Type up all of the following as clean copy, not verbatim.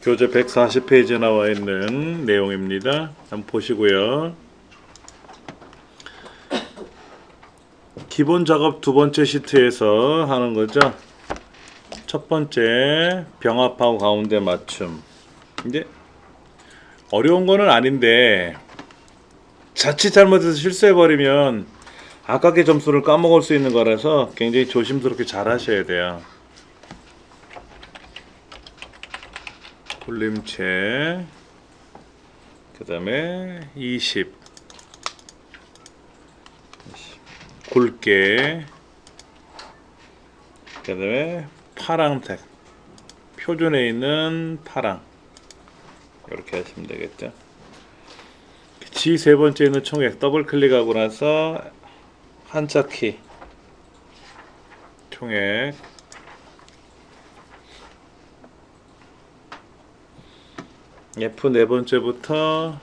교재 140페이지에 나와 있는 내용입니다. 한번 보시고요. 기본 작업 두 번째 시트에서 하는 거죠. 첫 번째 병합하고 가운데 맞춤. 이제 어려운 거는 아닌데 자칫 잘못해서 실수해버리면 아깝게 점수를 까먹을 수 있는 거라서 굉장히 조심스럽게 잘 하셔야 돼요. 굴림체, 그 다음에 20 굵게, 그 다음에 파랑색, 표준에 있는 파랑, 이렇게 하시면 되겠죠. G 세 번째 있는 총액 더블 클릭하고 나서 한자키 총액, F 네 번째부터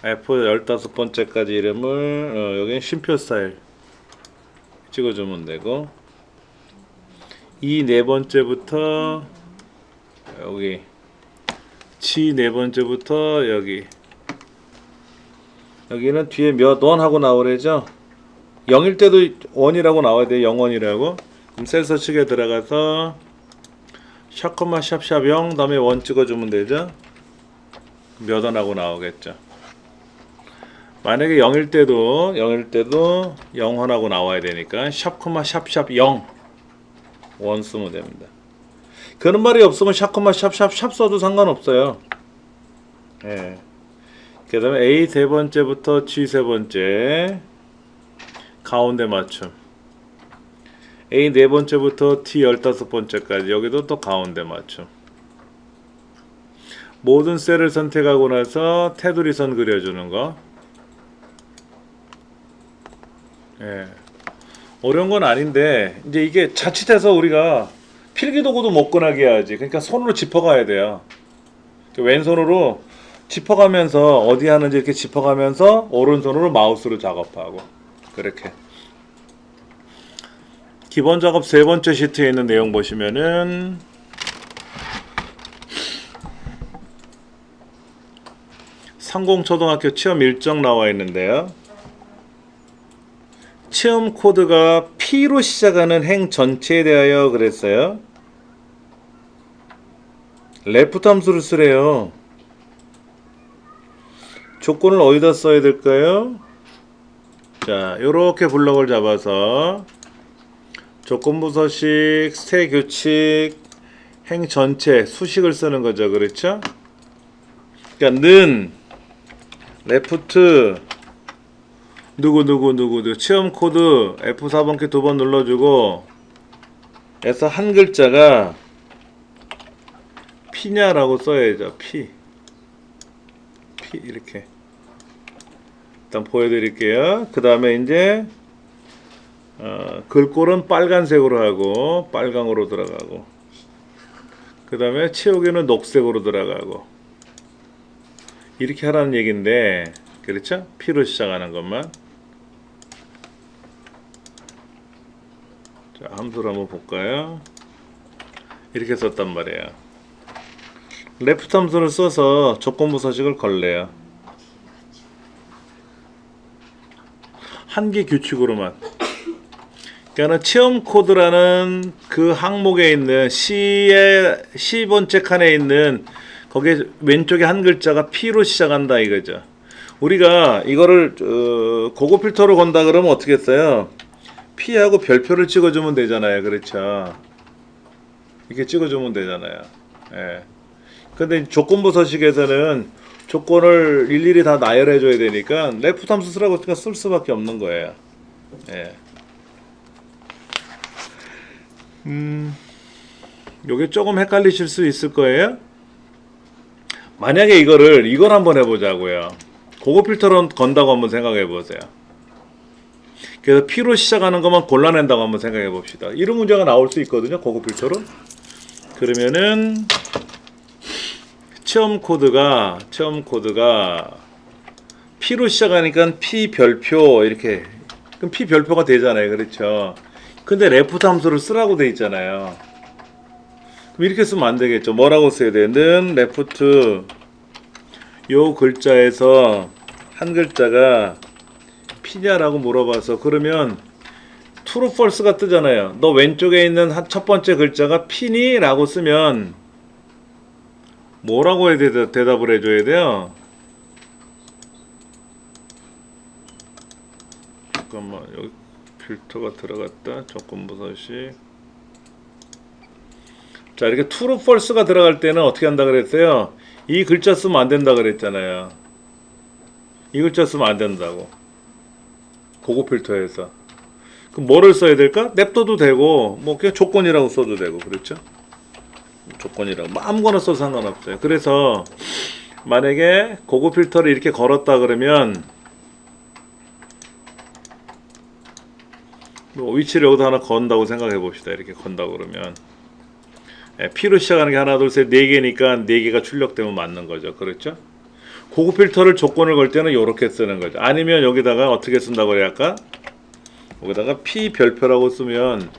F 15번째까지 이름을 여기는 쉼표 스타일 찍어주면 되고, E 네 번째부터 여기, G 네 번째부터 여기는 뒤에 몇 원 하고 나오래죠. 0일 때도 1이라고 나와야 돼요. 0원이라고. 그럼 셀 서치기에 들어가서 샵, 샵 0 다음에 1 찍어주면 되죠. 몇 원 하고 나오겠죠. 만약에 0일 때도 0원 하고 나와야 되니까 샵, 샵 0 1 쓰면 됩니다. 그런 말이 없으면 샵, 샵 써도 상관없어요. 예. 그 다음에 A 세 번째부터 G 세 번째 가운데 맞춤, A 네 번째부터 T 15번째까지 여기도 또 가운데 맞춤. 모든 셀을 선택하고 나서 테두리 선 그려주는 거. 예. 어려운 건 아닌데 이제 이게 자칫해서 우리가 필기도구도 못 꺼내게 해야지. 그러니까 손으로 짚어가야 돼요. 왼손으로 짚어가면서 어디 하는지 이렇게 짚어가면서 오른손으로 마우스로 작업하고, 그렇게. 기본 작업 세 번째 시트에 있는 내용 보시면은 상공초등학교 시험 일정 나와 있는데요. 시험 코드가 P로 시작하는 행 전체에 대하여 그랬어요. 레프트 함수를 쓰래요. 조건을 어디다 써야 될까요? 자, 요렇게 블럭을 잡아서 조건부 서식, 세 규칙, 행 전체, 수식을 쓰는 거죠. 그렇죠? 그러니까 는 레프트 누구 시험 코드 F4번키 두 번 눌러주고 에서 한 글자가 P냐라고 써야죠. P 이렇게 일단 보여드릴게요. 그 다음에 이제 글꼴은 빨간색으로 하고 빨강으로 들어가고, 그 다음에 채우기는 녹색으로 들어가고, 이렇게 하라는 얘기인데, 그렇죠? P로 시작하는 것만. 자, 함수를 한번 볼까요? 이렇게 썼단 말이에요. 레프트 함수를 써서 조건부 서식을 걸래요. 한 개 규칙으로만. 그러니까 체험 코드라는 그 항목에 있는 C의 C번째 칸에 있는 거기에 왼쪽에 한 글자가 P로 시작한다 이거죠. 우리가 이거를 고급 필터로 건다 그러면 어떻게 써요? P하고 별표를 찍어주면 되잖아요. 그렇죠? 이렇게 찍어주면 되잖아요. 예. 근데 조건부 서식에서는 조건을 일일이 다 나열해 줘야 되니까 레프트 함수 쓰라고 했으니까 쓸 수밖에 없는 거예요. 예. 요게 조금 헷갈리실 수 있을 거예요. 만약에 이걸 한번 해보자고요. 고급 필터로 건다고 한번 생각해 보세요. 그래서 P로 시작하는 것만 골라낸다고 한번 생각해 봅시다. 이런 문제가 나올 수 있거든요. 고급 필터로. 그러면은 체험 코드가 P로 시작하니까 P 별표 이렇게, 그럼 P 별표가 되잖아요. 그렇죠? 근데 레프트 함수를 쓰라고 돼 있잖아요. 그럼 이렇게 쓰면 안 되겠죠. 뭐라고 써야 돼? 는 레프트 요 글자에서 한 글자가 P냐라고 물어봐서 그러면 true false가 뜨잖아요. 너 왼쪽에 있는 첫 번째 글자가 P니? 라고 쓰면 뭐라고 대답을 해줘야 돼요? 잠깐만, 여기 필터가 들어갔다. 조건부 서식. 자, 이렇게 true false가 들어갈 때는 어떻게 한다 그랬어요? 이 글자 쓰면 안 된다 그랬잖아요. 이 글자 쓰면 안 된다고. 고급 필터에서. 그럼 뭐를 써야 될까? 냅둬도 되고, 뭐 그냥 조건이라고 써도 되고, 그렇죠? 조건이라고 뭐 아무거나 써도 상관없어요. 그래서 만약에 고급 필터를 이렇게 걸었다 그러면 뭐 위치를 여기다 하나 건다고 생각해 봅시다. 이렇게 건다고 그러면 P로 시작하는 게 하나 둘 셋 네 개니까 네 개가 출력되면 맞는 거죠. 그렇죠? 고급 필터를 조건을 걸 때는 이렇게 쓰는 거죠. 아니면 여기다가 어떻게 쓴다고 그래야 할까? 여기다가 P 별표라고 쓰면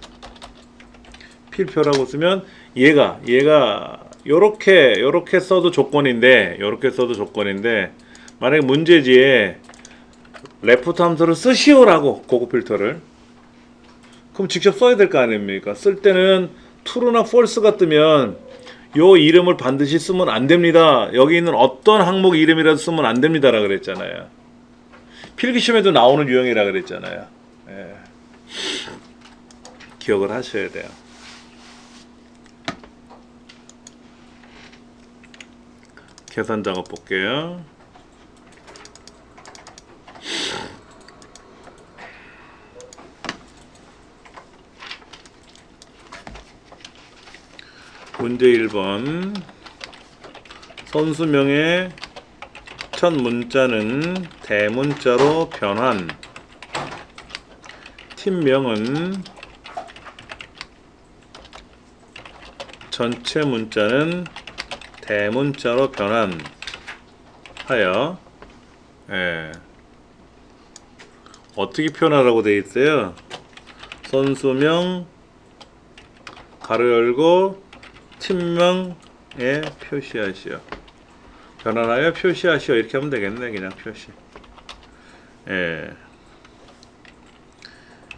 필표라고 쓰면 얘가 요렇게 써도 조건인데 만약에 문제지에 레프트 함수를 쓰시오라고 고급 필터를 그럼 직접 써야 될 거 아닙니까? 쓸 때는 true나 false가 뜨면 요 이름을 반드시 쓰면 안 됩니다. 여기 있는 어떤 항목 이름이라도 쓰면 안 됩니다라 그랬잖아요. 필기시험에도 나오는 유형이라 그랬잖아요. 예. 기억을 하셔야 돼요. 계산 작업 볼게요. 문제 1번. 선수명의 첫 문자는 대문자로 변환. 팀명은 전체 문자는 대문자로 변환하여 어떻게 표현하라고 되어 있어요? 선수명 가로 열고 팀명에 표시하시오. 변환하여 표시하시오. 이렇게 하면 되겠네. 그냥 표시.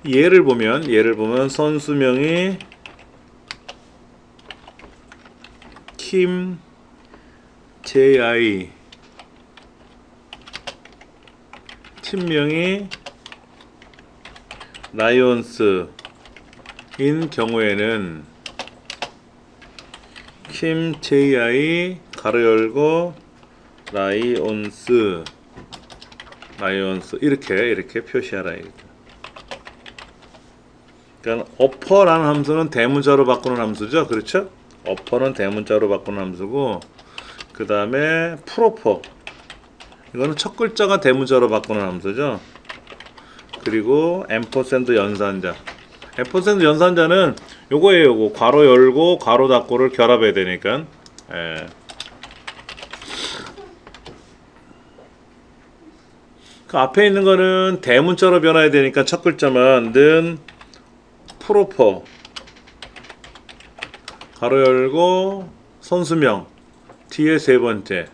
예를 보면 선수명이 킴 JI 팀명이 라이온스인 경우에는 킴 JI 가로 열고 라이온스 이렇게 표시하라 이거죠. 그러니까 어퍼라는 함수는 대문자로 바꾸는 함수죠. 그렇죠? 어퍼는 대문자로 바꾸는 함수고 그 다음에 프로퍼 이거는 첫 글자가 대문자로 바꾸는 함수죠. 그리고 앰퍼샌드 연산자 연산자는 요거예요. 요거 괄호 열고 괄호 닫고를 결합해야 되니까 그 앞에 있는 거는 대문자로 변화해야 되니까 첫 글자만 는 프로퍼 가로 열고 선수명 뒤에 세 번째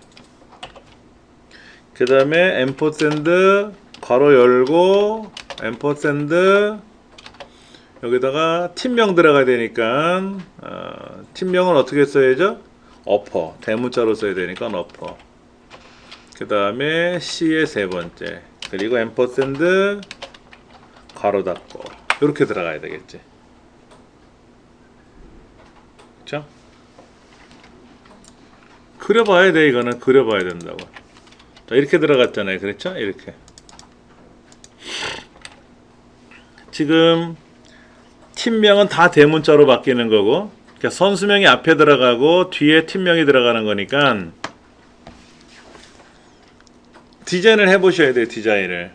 그 다음에 앰퍼샌드 가로 열고 앰퍼샌드 여기다가 팀명 들어가야 되니까 팀명은 어떻게 써야죠? 어퍼 대문자로 써야 되니까 어퍼 그 다음에 C의 세 번째 그리고 앰퍼샌드 가로 닫고 이렇게 들어가야 되겠지. 그쵸? 그려봐야 돼. 이거는 그려봐야 된다고. 자, 이렇게 들어갔잖아요. 그렇죠? 이렇게 지금 팀명은 다 대문자로 바뀌는 거고 그러니까 선수명이 앞에 들어가고 뒤에 팀명이 들어가는 거니까 디자인을 해보셔야 돼요. 디자인을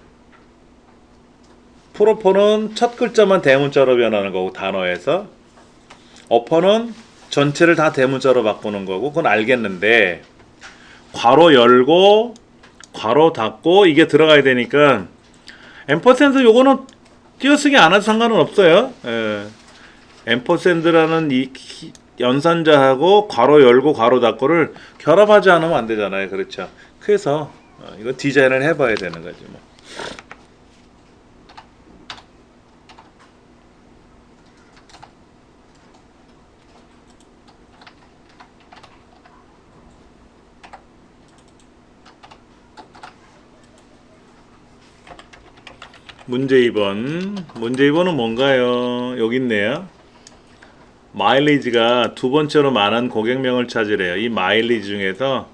프로퍼는 첫 글자만 대문자로 변하는 거고 단어에서 어퍼는 전체를 다 대문자로 바꾸는 거고 그건 알겠는데 괄호 열고 괄호 닫고 이게 들어가야 되니까 앰퍼샌드 요거는 띄어쓰기 안 해도 상관은 없어요. 앰퍼샌드라는 이 연산자하고 괄호 열고 괄호 닫고를 결합하지 않으면 안 되잖아요. 그렇죠? 그래서 이거 디자인을 해봐야 되는 거지 뭐. 문제 2번. 문제 2번은 뭔가요? 여기 있네요. 마일리지가 두 번째로 많은 고객명을 찾으래요. 이 마일리지 중에서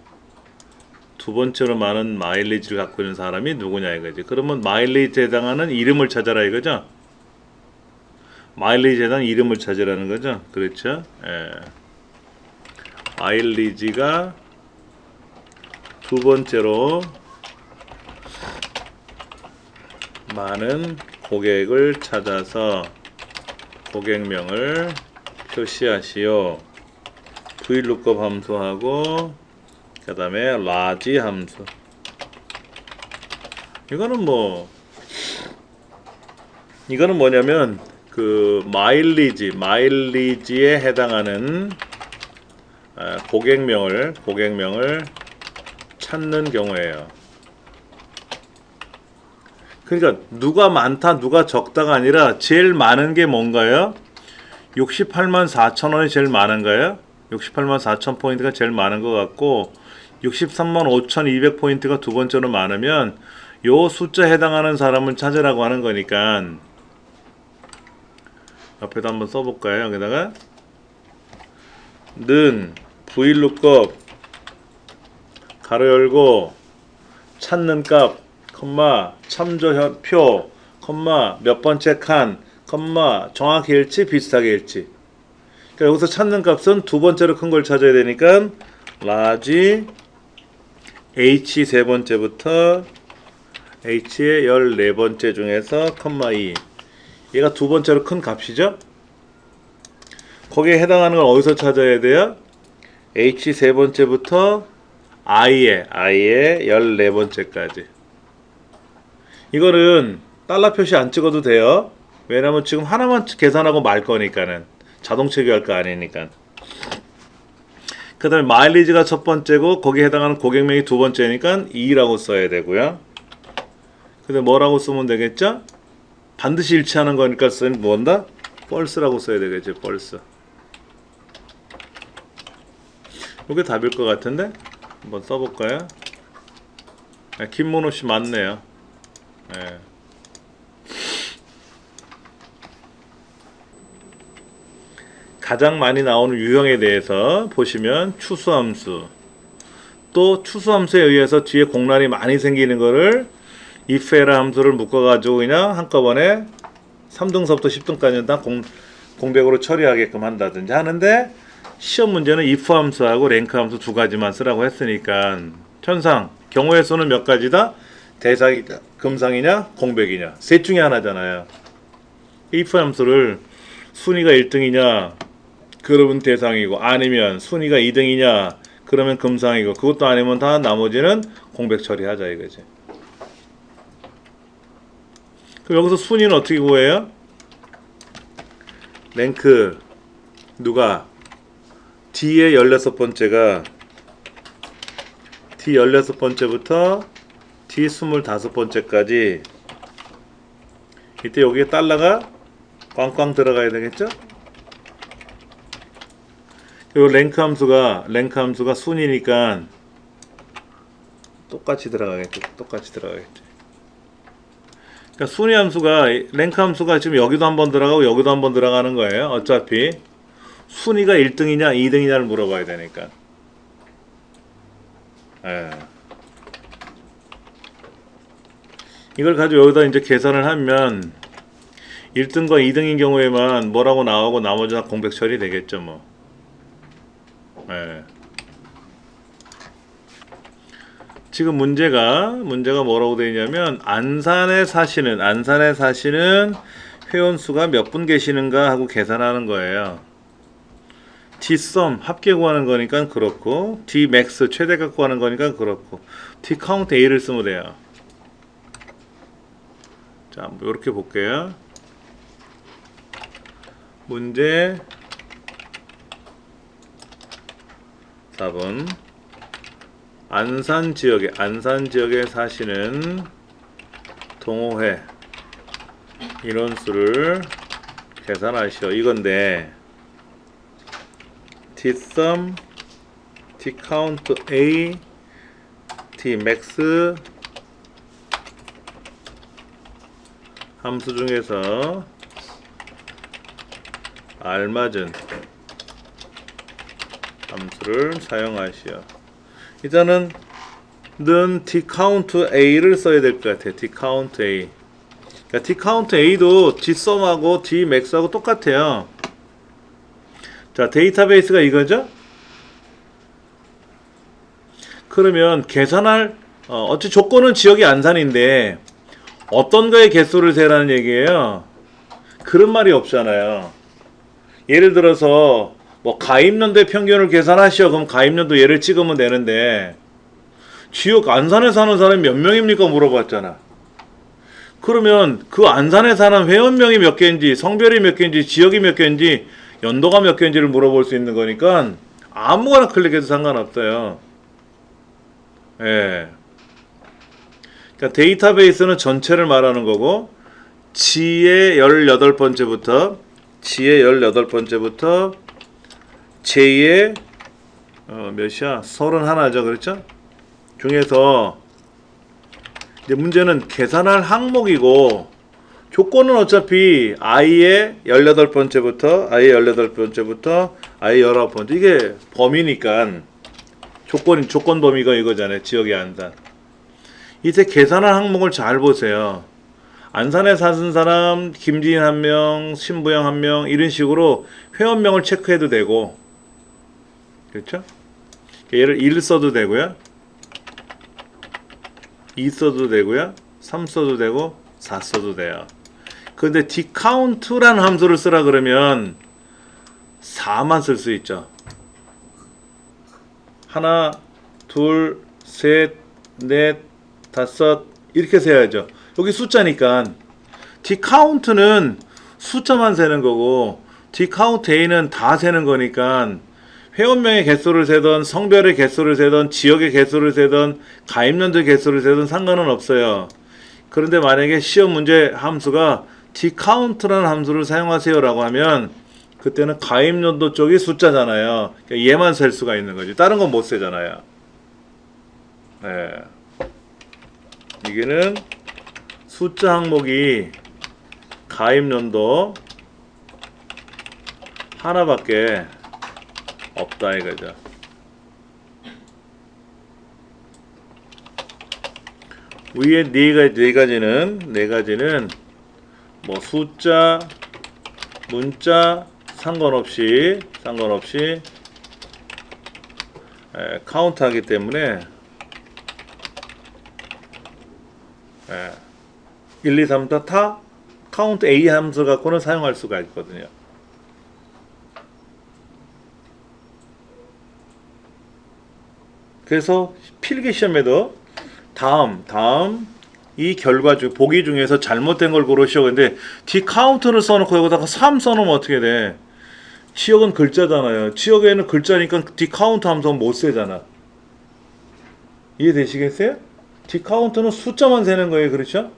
두 번째로 많은 마일리지를 갖고 있는 사람이 누구냐 이거지. 그러면 마일리지에 해당하는 이름을 찾아라 이거죠. 마일리지에 해당하는 이름을 찾으라는 거죠. 그렇죠? 예. 마일리지가 두 번째로 많은 고객을 찾아서 고객명을 표시하시오. VLOOKUP 함수하고 그 다음에 large 함수. 이거는 뭐냐면 그 마일리지에 해당하는 고객명을 찾는 경우에요. 그러니까 누가 많다 누가 적다가 아니라 제일 많은 게 뭔가요? 68만 4천 원이 제일 많은가요? 68만 4천 포인트가 제일 많은 것 같고 63만 5,200 포인트가 두 번째로 많으면 요 숫자에 해당하는 사람을 찾으라고 하는 거니까 옆에도 한번 써볼까요? 여기다가 는 VLOOKUP 가로 열고 찾는 값 컴마 참조표 컴마 몇 번째 칸 컴마 정확히 일치 비슷하게 일치. 그러니까 여기서 찾는 값은 두 번째로 큰 걸 찾아야 되니까 large h 세 번째부터 h의 14번째 중에서 컴마 2 얘가 두 번째로 큰 값이죠. 거기에 해당하는 걸 어디서 찾아야 돼요? h 세 번째부터 i의 14번째까지. 이거는 달러 표시 안 찍어도 돼요. 왜냐면 지금 하나만 계산하고 말 거니까는 자동 체결할 거 아니니까. 그 다음에 마일리지가 첫 번째고 거기에 해당하는 고객명이 두 번째니까 2라고 써야 되고요. 그 다음에 뭐라고 쓰면 되겠죠? 반드시 일치하는 거니까 쓰면 뭔다? false라고 써야 되겠지. false. 이게 답일 것 같은데? 한번 써볼까요? 김문호씨 맞네요. 네. 가장 많이 나오는 유형에 대해서 보시면 추수함수, 또 추수함수에 의해서 뒤에 공란이 많이 생기는 거를 if에라 함수를 묶어가지고 그냥 한꺼번에 3등서부터 10등까지는 다 공백으로 처리하게끔 한다든지 하는데, 시험 문제는 if 함수하고 랭크 함수 두 가지만 쓰라고 했으니까 현상 경우의 수는 몇 가지다? 대상이냐 금상이냐 공백이냐 셋 중에 하나잖아요. if 함수를 순위가 1등이냐 그러면 대상이고, 아니면 순위가 2등이냐 그러면 금상이고, 그것도 아니면 다 나머지는 공백 처리하자 이거지. 그럼 여기서 순위는 어떻게 구해요? 랭크 누가 D의 16번째가 D 16번째부터 D 25번째까지, 이때 여기에 달러가 꽝꽝 들어가야 되겠죠? 요 랭크 함수가 순이니까 똑같이 들어가겠지. 그러니까 순위 함수가 랭크 함수가 지금 여기도 한번 들어가고 여기도 한번 들어가는 거예요. 어차피 순위가 1등이냐 2등이냐를 물어봐야 되니까. 예. 이걸 가지고 여기다 이제 계산을 하면 1등과 2등인 경우에만 뭐라고 나오고 나머지 다 공백 처리 되겠죠 뭐. 예. 지금 문제가 뭐라고 되어 있냐면 안산에 사시는 회원수가 몇 분 계시는가 하고 계산하는 거예요. D썸 합계 구하는 거니까 그렇고, Dmax 최대값 구하는 거니까 그렇고, D카운트 A를 쓰면 돼요. 자, 이렇게 볼게요. 문제 4번 안산 지역에 사시는 동호회 인원수를 계산하시오. 이건데 dsum dcount a dmax 함수 중에서 알맞은 함수를 사용하시오. 일단은 는 dcount a를 써야 될 것 같아. dcount a. 그러니까 dcount a도 dsum하고 dmax하고 똑같아요. 자, 데이터베이스가 이거죠? 그러면 계산할 어찌 조건은 지역이 안산인데 어떤 거의 개수를 세라는 얘기예요. 그런 말이 없잖아요. 예를 들어서 뭐 가입연도의 평균을 계산하시오. 그럼 가입연도 얘를 찍으면 되는데 지역 안산에 사는 사람이 몇 명입니까? 물어봤잖아. 그러면 그 안산에 사는 회원명이 몇 개인지, 성별이 몇 개인지, 지역이 몇 개인지, 연도가 몇 개인지를 물어볼 수 있는 거니까 아무거나 클릭해도 상관없어요. 예. 그러니까 데이터베이스는 전체를 말하는 거고 G의 18번째부터 J의 몇이야? 31죠. 그렇죠? 중에서 이제 문제는 계산할 항목이고 조건은 어차피 i의 18번째부터 i의 19번째 이게 범위니까 조건 범위가 이거잖아요. 지역의 안산. 이제 계산할 항목을 잘 보세요. 안산에 사는 사람 김지인 1명, 신부영 1명 이런 식으로 회원명을 체크해도 되고 그렇죠? 얘를 1 써도 되고요. 2 써도 되고요. 3 써도 되고 4 써도 돼요. 근데 dcount라는 함수를 쓰라 그러면 4만 쓸 수 있죠. 하나, 둘, 셋, 넷, 다섯 이렇게 세야죠. 여기 숫자니까 dcount는 숫자만 세는 거고 dcount a는 다 세는 거니까 회원명의 개수를 세던 성별의 개수를 세던 지역의 개수를 세던 가입연도의 개수를 세던 상관은 없어요. 그런데 만약에 시험 문제 함수가 dcount라는 함수를 사용하세요 라고 하면 그때는 가입연도 쪽이 숫자잖아요. 그러니까 얘만 셀 수가 있는 거지. 다른 건 못 세잖아요. 네. 이게는 숫자 항목이 가입연도 하나밖에 없다 이거죠. 위에 네 가지는 뭐 숫자, 문자 상관없이 카운트하기 때문에 1, 2, 3 다 카운트 A 함수 갖고는 사용할 수가 있거든요. 그래서 필기 시험에도 다음 이 결과 중 보기 중에서 잘못된 걸 고르시오. 근데 dcount를 써놓고 여기다가 3 써놓으면 어떻게 돼? 지역은 글자잖아요. 지역에는 글자니까 dcount 함수는 못 세잖아. 이해되시겠어요? dcount는 숫자만 세는 거예요. 그렇죠?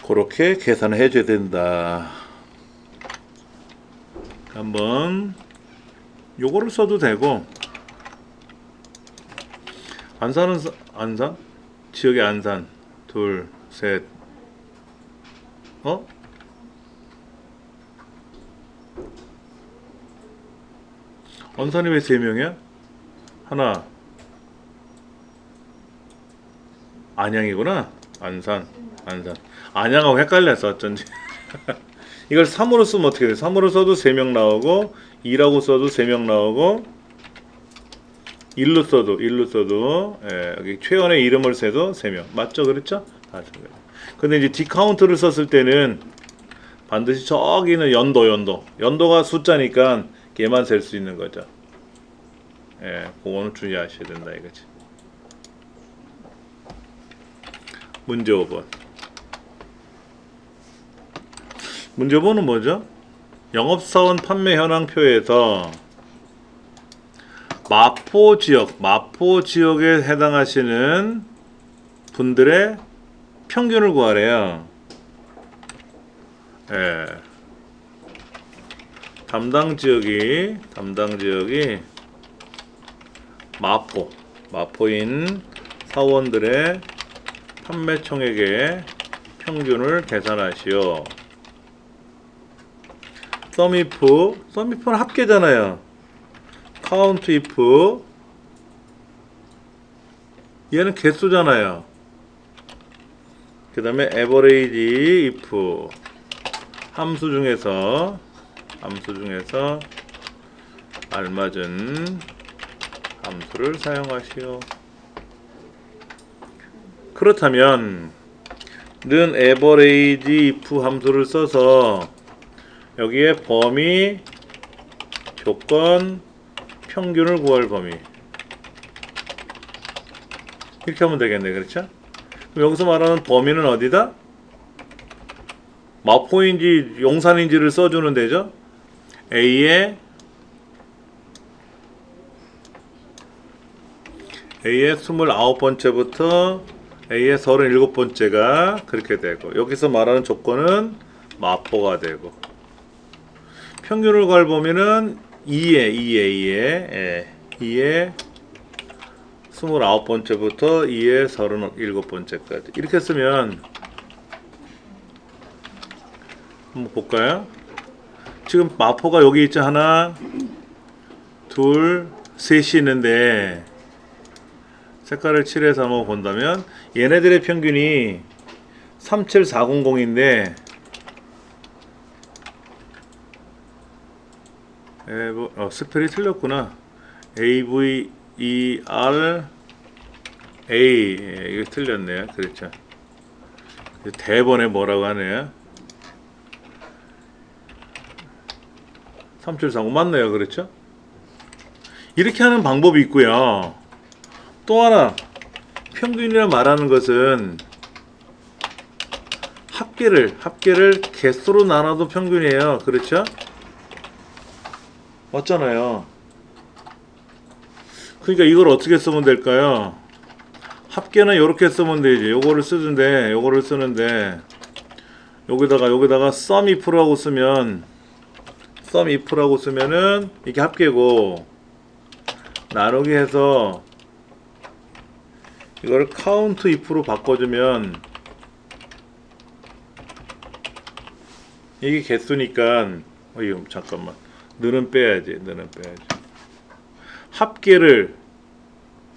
그렇게 계산을 해줘야 된다. 한번 요거를 써도 되고 안산 지역의 안산 둘, 셋 안산이 왜 3명이야? 하나 안양이구나. 안산 안양하고 헷갈려서 어쩐지 이걸 3으로 쓰면 어떻게 돼? 3으로 써도 3명 나오고 2라고 써도 3명 나오고 1로 써도 여기 최원의 이름을 세도 3명 맞죠? 그렇죠? 근데 이제 dcount를 썼을 때는 반드시 저기는 연도가 숫자니까 얘만 셀 수 있는 거죠. 그거는 주의하셔야 된다 이거지. 문제 5번. 문제 5번은 뭐죠? 영업사원 판매 현황표에서 마포 지역에 해당하시는 분들의 평균을 구하래요. 예. 담당 지역이 마포인 사원들의 판매 총액의 평균을 계산하시오. 썸이프는 합계잖아요. 카운트 이프, 얘는 개수잖아요. 그 다음에 에버레이지 이프, 함수 중에서 알맞은 함수를 사용하시오. 그렇다면 는 에버레이지 if 함수를 써서 여기에 범위, 조건, 평균을 구할 범위 이렇게 하면 되겠네. 그렇죠? 그럼 여기서 말하는 범위는 어디다? 마포인지 용산인지를 써주는 데죠. A의 29번째부터 A의 37번째가 그렇게 되고, 여기서 말하는 조건은 마포가 되고, 평균을 구할 범위는 2의 29번째부터 2의 37번째까지 이렇게 쓰면, 한번 볼까요? 지금 마포가 여기 있죠. 하나, 둘, 셋이 있는데 색깔을 칠해서 한번 본다면 얘네들의 평균이 37400인데 스펠이 틀렸구나. AVER A 이거 틀렸네요. 그렇죠. 대번에 뭐라고 하네요. 3740 맞네요. 그렇죠? 이렇게 하는 방법이 있고요. 또 하나, 평균이라 말하는 것은 합계를 개수로 나눠도 평균이에요. 그렇죠? 맞잖아요. 그러니까 이걸 어떻게 쓰면 될까요? 합계는 이렇게 쓰면 되지. 요거를 쓰는데 여기다가 썸이프라고 쓰면은 이게 합계고, 나누기 해서 이거를 카운트 if로 바꿔주면 이게 개수니까 잠깐만, 너는 빼야지. 합계를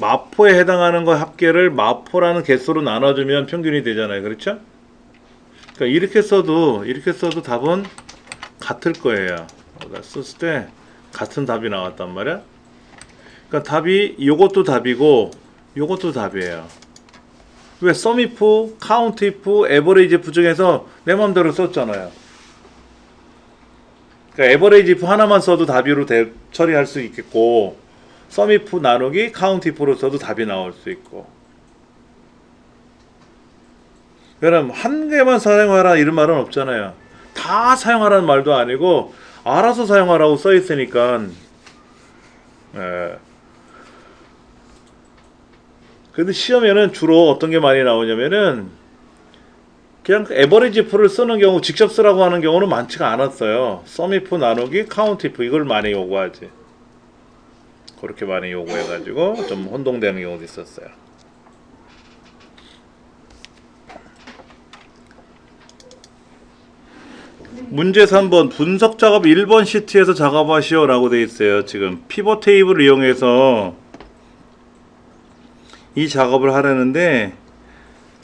마포에 해당하는 거 합계를 마포라는 개수로 나눠주면 평균이 되잖아요. 그렇죠? 그러니까 이렇게 써도 답은 같을 거예요. 썼을 때 같은 답이 나왔단 말이야. 그러니까 답이 요것도 답이고 요것도 답이에요. 왜? 썸 if, 카운트 if, 에버레이지 if 중에서 내 맘대로 썼잖아요. 그러니까 에버레이지 if 하나만 써도 답으로 처리할 수 있겠고, 썸 if 나누기 카운트 if로 써도 답이 나올 수 있고. 그럼 한 개만 사용하라 이런 말은 없잖아요. 다 사용하라는 말도 아니고 알아서 사용하라고 써 있으니까. 근데 시험에는 주로 어떤 게 많이 나오냐면은 그냥 에버리지 if를 쓰는 경우, 직접 쓰라고 하는 경우는 많지가 않았어요. 썸 if 나누기 카운트 if 이걸 많이 요구하지. 그렇게 많이 요구해가지고 좀 혼동되는 경우도 있었어요. 문제 3번, 분석 작업 1번 시트에서 작업하시오 라고 되어 있어요. 지금 피벗 테이블을 이용해서 이 작업을 하려는데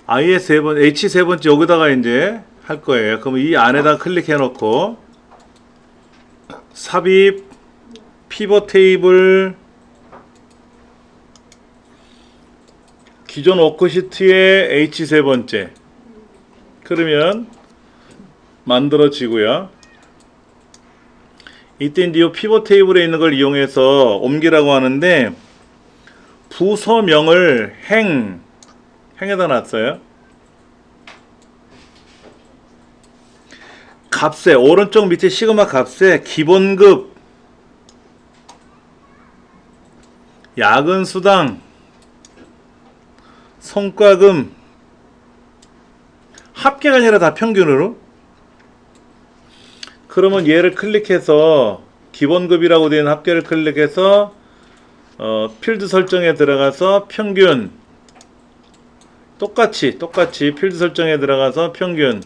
H 세 번째 여기다가 이제 할 거예요. 그럼 이 안에다 클릭해 놓고 삽입 피벗 테이블 기존 워크시트의 H 세 번째 그러면 만들어지고요. 이때 이제 이 피벗 테이블에 있는 걸 이용해서 옮기라고 하는데, 부서명을 행에다 놨어요. 값에 오른쪽 밑에 시그마 값에 기본급, 야근 수당, 성과금 합계가 아니라 다 평균으로. 그러면 얘를 클릭해서 기본급이라고 되어 있는 합계를 클릭해서 필드 설정에 들어가서 평균, 똑같이 필드 설정에 들어가서 평균,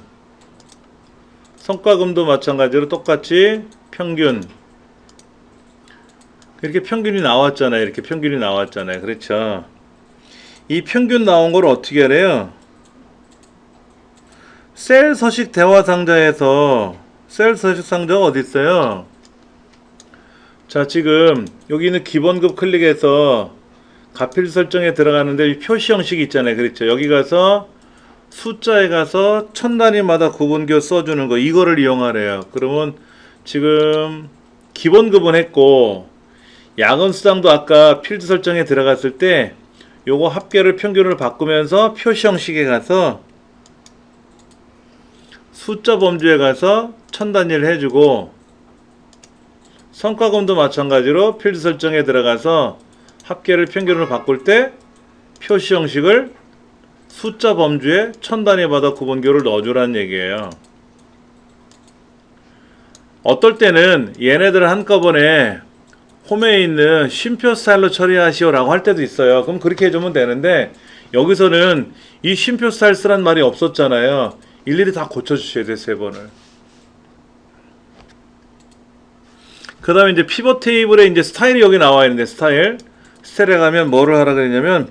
성과금도 마찬가지로 똑같이 평균. 이렇게 평균이 나왔잖아요. 이렇게 평균이 나왔잖아요. 그렇죠. 이 평균 나온 걸 어떻게 하래요? 셀 서식 대화 상자에서, 셀 서식 상자가 어디 있어요? 자, 지금 여기 있는 기본급 클릭해서 가필 설정에 들어가는데 이 표시 형식이 있잖아요. 그렇죠. 여기 가서 숫자에 가서 천 단위마다 구분교 써주는 거, 이거를 이용하래요. 그러면 지금 기본급은 했고, 야근 수당도 아까 필드 설정에 들어갔을 때 요거 합계를 평균을 바꾸면서 표시 형식에 가서 숫자 범주에 가서 천 단위를 해주고, 성과금도 마찬가지로 필드 설정에 들어가서 합계를 평균으로 바꿀 때 표시 형식을 숫자 범주에 천 단위마다 구분교를 넣어주라는 얘기예요. 어떨 때는 얘네들을 한꺼번에 홈에 있는 쉼표 스타일로 처리하시오 라고 할 때도 있어요. 그럼 그렇게 해주면 되는데, 여기서는 이 쉼표 스타일 쓰란 말이 없었잖아요. 일일이 다 고쳐주셔야 돼요. 3번을. 그 다음에 이제 피벗 테이블에 이제 스타일이 여기 나와 있는데, 스타일에 가면 뭐를 하라 그랬냐면,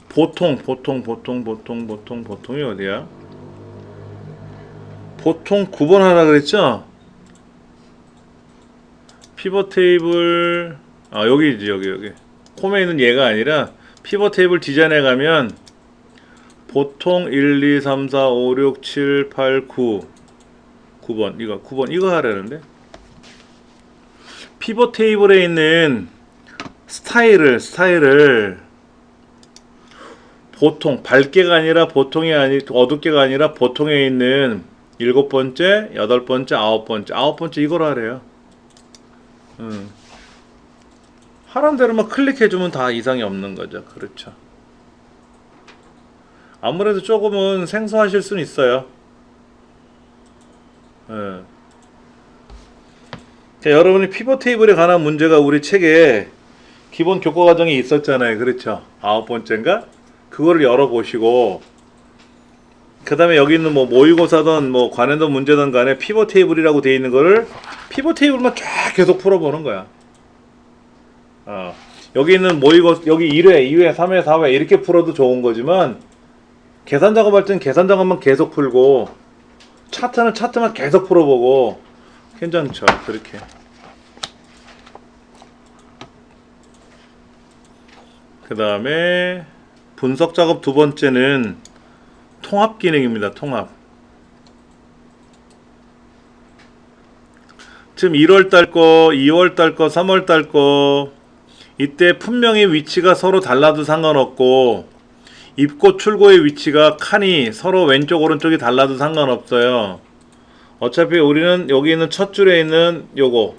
보통이 어디야? 보통 9번 하라 그랬죠? 피벗 테이블, 여기지, 여기. 홈에 있는 얘가 아니라, 피벗 테이블 디자인에 가면, 보통 1, 2, 3, 4, 5, 6, 7, 8, 9. 9번, 이거 하라는데? 피벗 테이블에 있는 스타일을 보통, 밝게가 아니라 어둡게가 아니라 보통에 있는 7번째, 8번째, 9번째 이걸 하래요. 하란 대로만 클릭해주면 다 이상이 없는 거죠. 그렇죠. 아무래도 조금은 생소하실 수는 있어요. 자, 여러분이 피벗 테이블에 관한 문제가 우리 책에 기본 교과 과정에 있었잖아요. 그렇죠. 9번째인가? 그거를 열어보시고, 그 다음에 여기 있는 뭐 모의고사든 뭐 관행도 문제든 간에 피벗 테이블이라고 되어 있는 거를 피벗 테이블만 쫙 계속 풀어보는 거야. 여기 있는 모의고사, 여기 1회, 2회, 3회, 4회 이렇게 풀어도 좋은 거지만, 계산 작업할 때는 계산 작업만 계속 풀고, 차트는 차트만 계속 풀어보고, 괜찮죠. 그렇게. 그 다음에 분석 작업 두 번째는 통합 기능입니다. 통합. 지금 1월달 거, 2월달 거, 3월달 거, 이때 분명히 위치가 서로 달라도 상관없고, 입고 출고의 위치가 칸이 서로 왼쪽 오른쪽이 달라도 상관없어요. 어차피 우리는 여기 있는 첫 줄에 있는 요거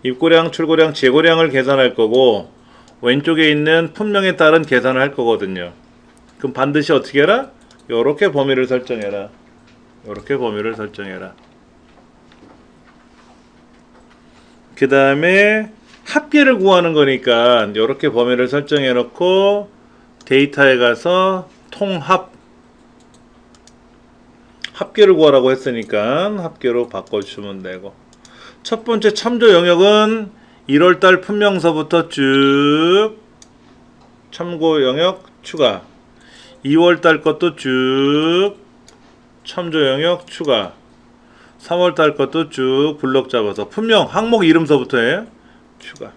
입고량, 출고량, 재고량을 계산할 거고, 왼쪽에 있는 품명에 따른 계산을 할 거거든요. 그럼 반드시 어떻게 해라? 요렇게 범위를 설정해라. 요렇게 범위를 설정해라. 그 다음에 합계를 구하는 거니까 요렇게 범위를 설정해 놓고, 데이터에 가서 통합, 합계를 구하라고 했으니까 합계로 바꿔주시면 되고, 첫 번째 참조 영역은 1월달 품명서부터 쭉 참고 영역 추가, 2월달 것도 쭉 참조 영역 추가, 3월달 것도 쭉 블럭 잡아서 품명 항목 이름서부터 해 추가.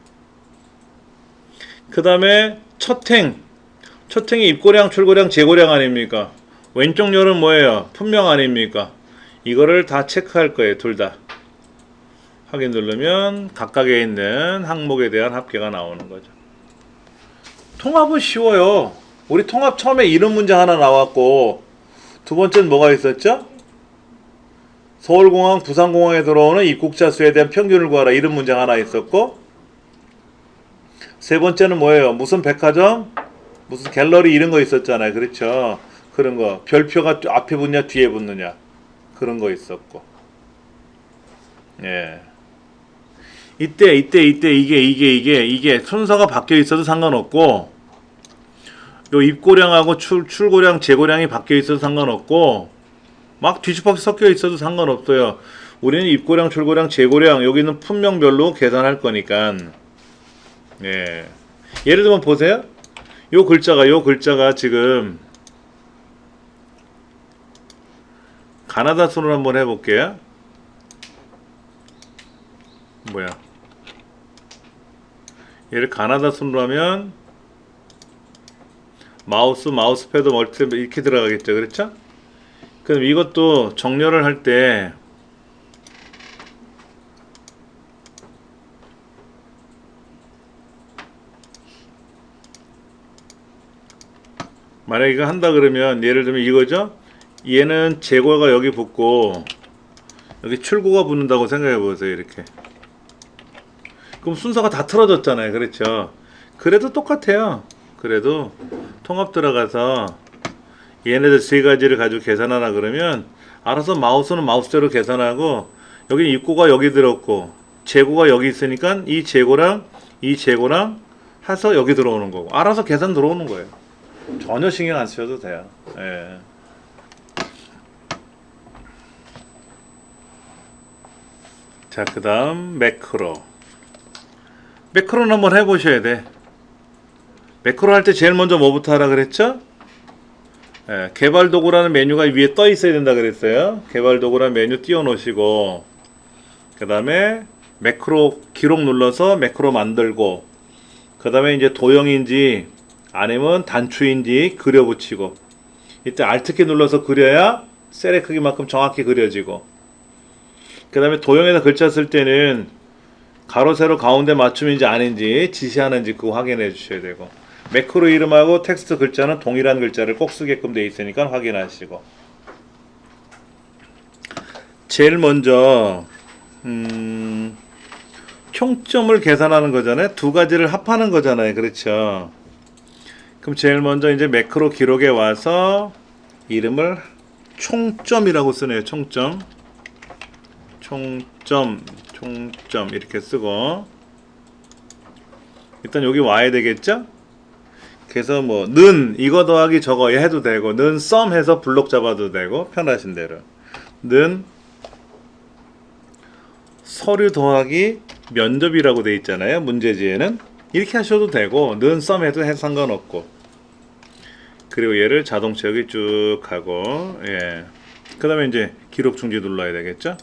그 다음에 첫행이 입고량, 출고량, 재고량 아닙니까? 왼쪽 열은 뭐예요? 품명 아닙니까? 이거를 다 체크할 거예요. 둘 다. 확인 누르면 각각에 있는 항목에 대한 합계가 나오는 거죠. 통합은 쉬워요. 우리 통합 처음에 이름 문제 하나 나왔고, 두 번째는 뭐가 있었죠? 서울공항, 부산공항에 들어오는 입국자 수에 대한 평균을 구하라. 이런 문장 하나 있었고, 세 번째는 뭐예요? 무슨 백화점, 무슨 갤러리 이런 거 있었잖아요. 그렇죠? 그런 거. 별표가 앞에 붙냐, 뒤에 붙느냐. 그런 거 있었고. 예. 이때 이게 순서가 바뀌어 있어도 상관없고, 요 입고량하고 출고량, 재고량이 바뀌어 있어도 상관없고, 막 뒤집어서 섞여 있어도 상관없어요. 우리는 입고량, 출고량, 재고량 여기는 품명별로 계산할 거니까. 예. 예를 들면 보세요. 요 글자가 지금 가나다 순으로 한번 해볼게요. 뭐야? 얘를 가나다 순으로 하면 마우스패드 멀티 이렇게 들어가겠죠, 그렇죠? 그럼 이것도 정렬을 할 때 만약에 이거 한다 그러면 예를 들면 이거죠? 얘는 재고가 여기 붙고 여기 출고가 붙는다고 생각해 보세요. 이렇게. 그럼 순서가 다 틀어졌잖아요. 그렇죠? 그래도 똑같아요. 그래도 통합 들어가서 얘네들 세 가지를 가지고 계산하라 그러면 알아서 마우스는 마우스대로 계산하고 여기 입고가 여기 들었고 재고가 여기 있으니까 이 재고랑 해서 여기 들어오는 거고 알아서 계산 들어오는 거예요. 전혀 신경 안 쓰셔도 돼요. 예. 자, 그 다음 매크로는 한번 해보셔야 돼. 매크로 할 때 제일 먼저 뭐부터 하라 그랬죠? 예, 개발 도구라는 메뉴가 위에 떠 있어야 된다 그랬어요. 개발 도구라는 메뉴 띄워 놓으시고 그 다음에 매크로 기록 눌러서 매크로 만들고 그 다음에 이제 도형인지 아니면 단추인지 그려 붙이고 이때 Alt키 눌러서 그려야 셀의 크기만큼 정확히 그려지고 그 다음에 도형에다 글자 쓸 때는 가로 세로 가운데 맞춤인지 아닌지 지시하는지 그거 확인해 주셔야 되고 매크로 이름하고 텍스트 글자는 동일한 글자를 꼭 쓰게끔 되어 있으니까 확인하시고 제일 먼저 총점을 계산하는 거잖아요. 두 가지를 합하는 거잖아요. 그렇죠? 그럼 제일 먼저 이제 매크로 기록에 와서 이름을 총점이라고 쓰네요. 총점 이렇게 쓰고 일단 여기 와야 되겠죠? 그래서 뭐 는 이거 더하기 저거 해도 되고 는 썸 해서 블록 잡아도 되고 편하신 대로 는 서류 더하기 면접이라고 돼 있잖아요. 문제지에는 이렇게 하셔도 되고 는 썸 해도 상관없고 그리고 얘를 자동 채우기 쭉 하고 예. 그 다음에 이제 기록 중지 눌러야 되겠죠?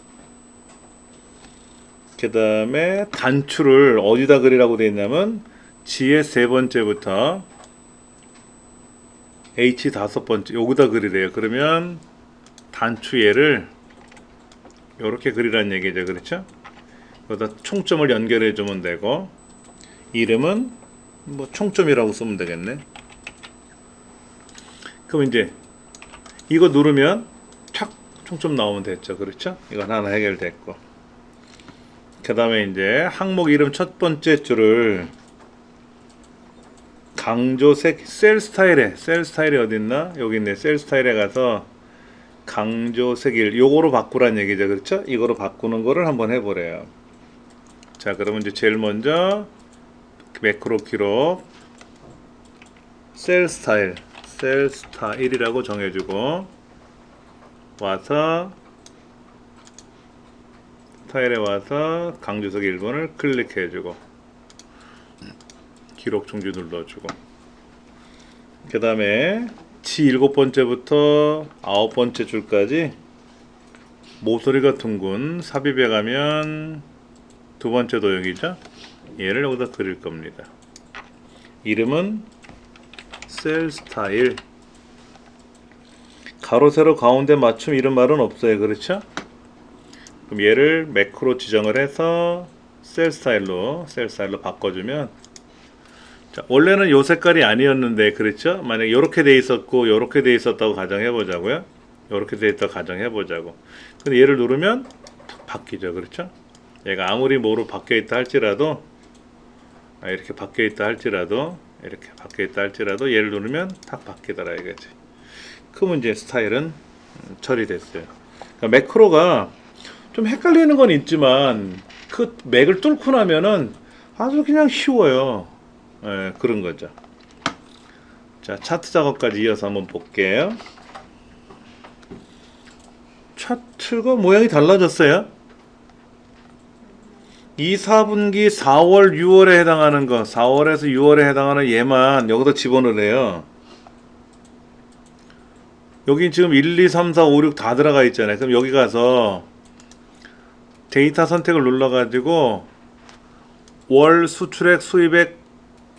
그 다음에 단추를 어디다 그리라고 되어 있냐면 G의 세 번째부터 H 다섯 번째 여기다 그리래요. 그러면 단추 얘를 이렇게 그리라는 얘기죠. 그렇죠? 여기다 총점을 연결해 주면 되고 이름은 뭐 총점이라고 쓰면 되겠네. 그럼 이제 이거 누르면 착 총점 나오면 됐죠. 그렇죠? 이건 하나 해결됐고 그 다음에 이제 항목 이름 첫 번째 줄을 강조색 셀 스타일에 어딨나? 여기 있네. 셀 스타일에 가서 강조색일 요거로 바꾸란 얘기죠. 그렇죠? 이거로 바꾸는 거를 한번 해보래요. 자, 그러면 이제 제일 먼저 매크로 기록 셀 스타일이라고 정해주고 와서 스타일에 와서 강조색 1번을 클릭해주고 기록 중지 눌러주고 그 다음에 G 7번째부터 9번째 줄까지 모서리가 둥근 삽입해 가면 두 번째 도형이죠. 얘를 여기다 그릴 겁니다. 이름은 셀 스타일 가로 세로 가운데 맞춤 이런 말은 없어요. 그렇죠? 그럼 얘를 매크로 지정을 해서 셀 스타일로 바꿔주면 자, 원래는 요 색깔이 아니었는데 그렇죠? 만약 이렇게 돼 있었고 이렇게 돼 있었다고 가정해 보자고요. 이렇게 돼 있다 가정해 보자고. 근데 얘를 누르면 탁 바뀌죠. 그렇죠? 얘가 아무리 뭐로 바뀌어 있다 할지라도 이렇게 바뀌어 있다 할지라도 이렇게 바뀌어 있다 할지라도 얘를 누르면 탁 바뀌더라 이거지. 그러면 이제 스타일은 처리됐어요. 그러니까 매크로가 좀 헷갈리는 건 있지만 그 맥을 뚫고 나면은 아주 그냥 쉬워요. 예, 그런 거죠. 자, 차트 작업까지 이어서 한번 볼게요. 차트가 모양이 달라졌어요. 2, 4분기 4월, 6월에 해당하는 거, 4월에서 6월에 해당하는 얘만 여기다 집어넣으래요. 여기 지금 1, 2, 3, 4, 5, 6 다 들어가 있잖아요. 그럼 여기 가서 데이터 선택을 눌러가지고 월, 수출액, 수입액,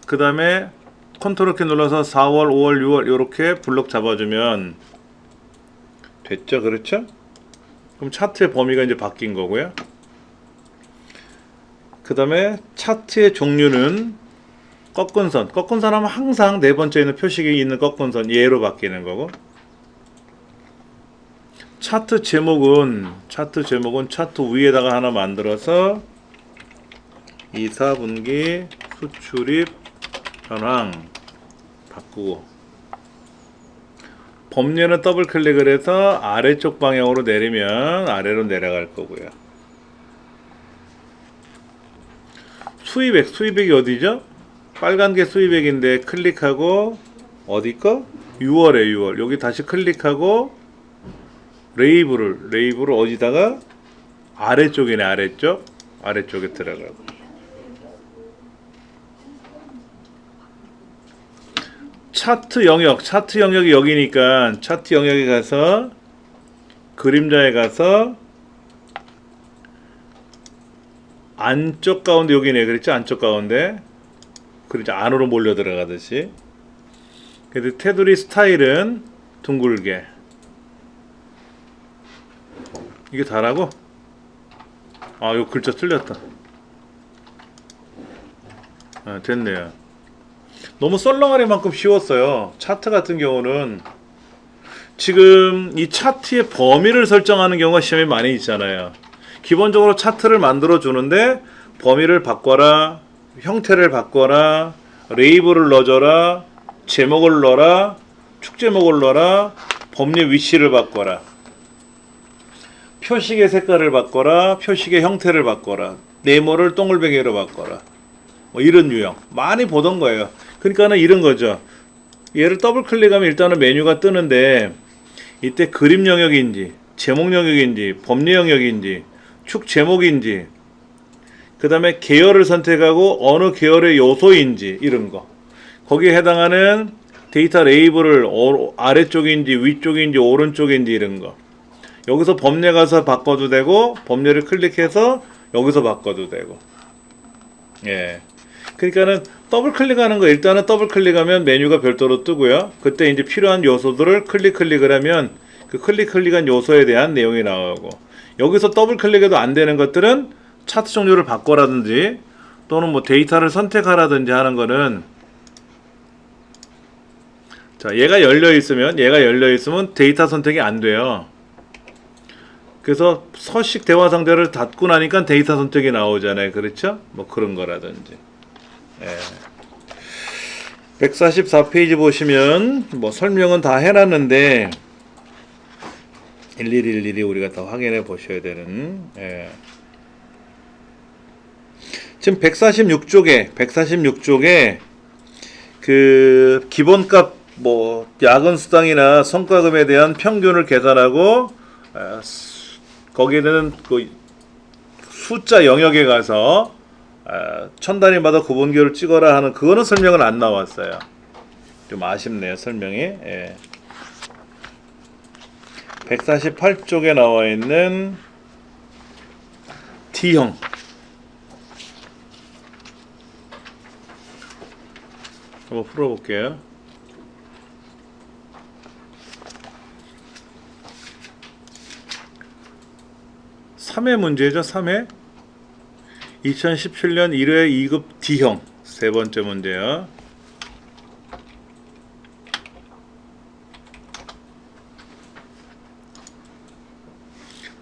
그 다음에 컨트롤 키 눌러서 4월, 5월, 6월 이렇게 블록 잡아주면 됐죠. 그렇죠? 그럼 차트의 범위가 이제 바뀐 거고요. 그 다음에 차트의 종류는 꺾은 선. 꺾은 선 하면 항상 네 번째에 있는 표식이 있는 꺾은 선 얘로 바뀌는 거고, 차트 제목은 차트 위에다가 하나 만들어서 2, 4분기 수출입 현황 바꾸고, 범위는 더블 클릭을 해서 아래쪽 방향으로 내리면 아래로 내려갈 거고요. 수입액이 어디죠? 빨간 게 수입액인데 클릭하고 어디 거? 6월에 6월. 여기 다시 클릭하고 레이블을 어디다가? 아래쪽이네. 아래쪽에 들어가고. 차트 영역이 여기니까 차트 영역에 가서 그림자에 가서 안쪽 가운데 여기네. 그랬죠? 안쪽 가운데. 그렇죠. 안으로 몰려 들어가듯이. 그래서 테두리 스타일은 둥글게. 이게 다라고? 아, 이거 글자 틀렸다. 아, 됐네요. 너무 썰렁하리만큼 쉬웠어요. 차트 같은 경우는 지금 이 차트의 범위를 설정하는 경우가 시험에 많이 있잖아요. 기본적으로 차트를 만들어 주는데 범위를 바꿔라, 형태를 바꿔라, 레이블을 넣어줘라, 제목을 넣어라, 축제목을 넣어라, 범위 위치를 바꿔라, 표식의 색깔을 바꿔라, 표식의 형태를 바꿔라, 네모를 동글뱅이로 바꿔라, 뭐 이런 유형 많이 보던 거예요. 그러니까는 이런 거죠. 얘를 더블 클릭하면 일단은 메뉴가 뜨는데 이때 그림 영역인지 제목 영역인지 범위 영역인지 축 제목인지 그 다음에 계열을 선택하고 어느 계열의 요소인지 이런 거, 거기에 해당하는 데이터 레이블을 아래쪽인지 위쪽인지 오른쪽인지 이런 거, 여기서 범례 가서 바꿔도 되고 범례를 클릭해서 여기서 바꿔도 되고. 예. 그러니까는 더블 클릭하는 거, 일단은 더블 클릭하면 메뉴가 별도로 뜨고요. 그때 이제 필요한 요소들을 클릭을 하면 그 클릭한 요소에 대한 내용이 나오고, 여기서 더블 클릭해도 안 되는 것들은 차트 종류를 바꿔라든지 또는 뭐 데이터를 선택하라든지 하는 거는, 자, 얘가 열려 있으면 데이터 선택이 안 돼요. 그래서 서식 대화 상대를 닫고 나니까 데이터 선택이 나오잖아요. 그렇죠? 뭐 그런 거라든지. 예. 144페이지 보시면 뭐 설명은 다 해놨는데 일일이 우리가 더 확인해 보셔야 되는. 예. 지금 146쪽에 그 기본값 뭐 야근 수당이나 성과금에 대한 평균을 계산하고 거기에 대한 그 숫자 영역에 가서 천 단위마다 구분기를 찍어라 하는 그거는 설명은 안 나왔어요. 좀 아쉽네요, 설명이. 예. 148쪽에 나와 있는 T형. 한번 풀어볼게요. (3회) 문제죠. 3회 2017년 1회 2급 D형 세 번째 문제요.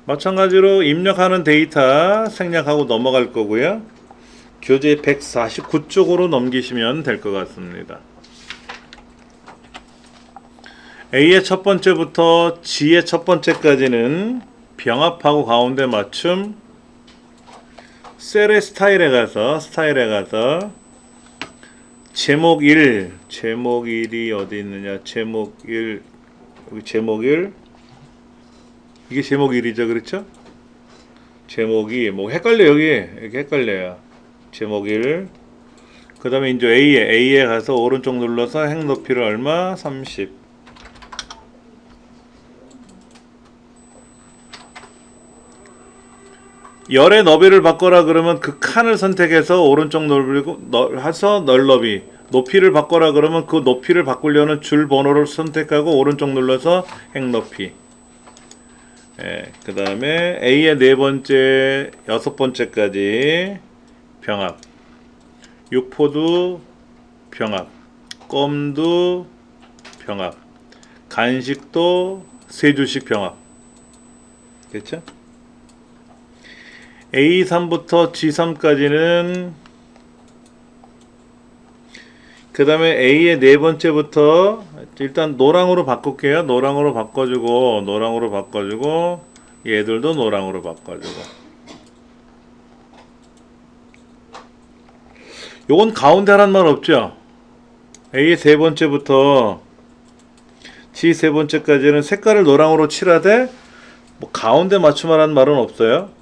마찬가지로 입력하는 데이터 생략하고 넘어갈 거고요. 교재 149쪽으로 넘기시면 될 것 같습니다. A의 첫 번째부터 G의 첫 번째까지는 병합하고 가운데 맞춤, 셀의 스타일에 가서 제목 1이 어디 있느냐? 제목 1, 여기 제목 1, 이게 제목 1이죠, 그렇죠? 제목이 뭐 헷갈려, 여기 이렇게 헷갈려요. 제목 1. 그 다음에 이제 A에 가서 오른쪽 눌러서 행 높이를 얼마? 30. 열의 너비를 바꿔라 그러면 그 칸을 선택해서 오른쪽 해서 널너비, 높이를 바꿔라 그러면 그 높이를 바꾸려는 줄 번호를 선택하고 오른쪽 눌러서 행 높이. 그 다음에 A의 네 번째, 여섯 번째까지 병합, 육포도 병합, 껌도 병합, 간식도 세 줄씩 병합. 그렇죠? A3부터 G3까지는 그 다음에 A의 네 번째부터 일단 노랑으로 바꿀게요. 노랑으로 바꿔주고 얘들도 노랑으로 바꿔주고. 요건 가운데 하란 말 없죠? A의 세 번째부터 G 세 번째까지는 색깔을 노랑으로 칠하되 뭐 가운데 맞춤하라는 말은 없어요.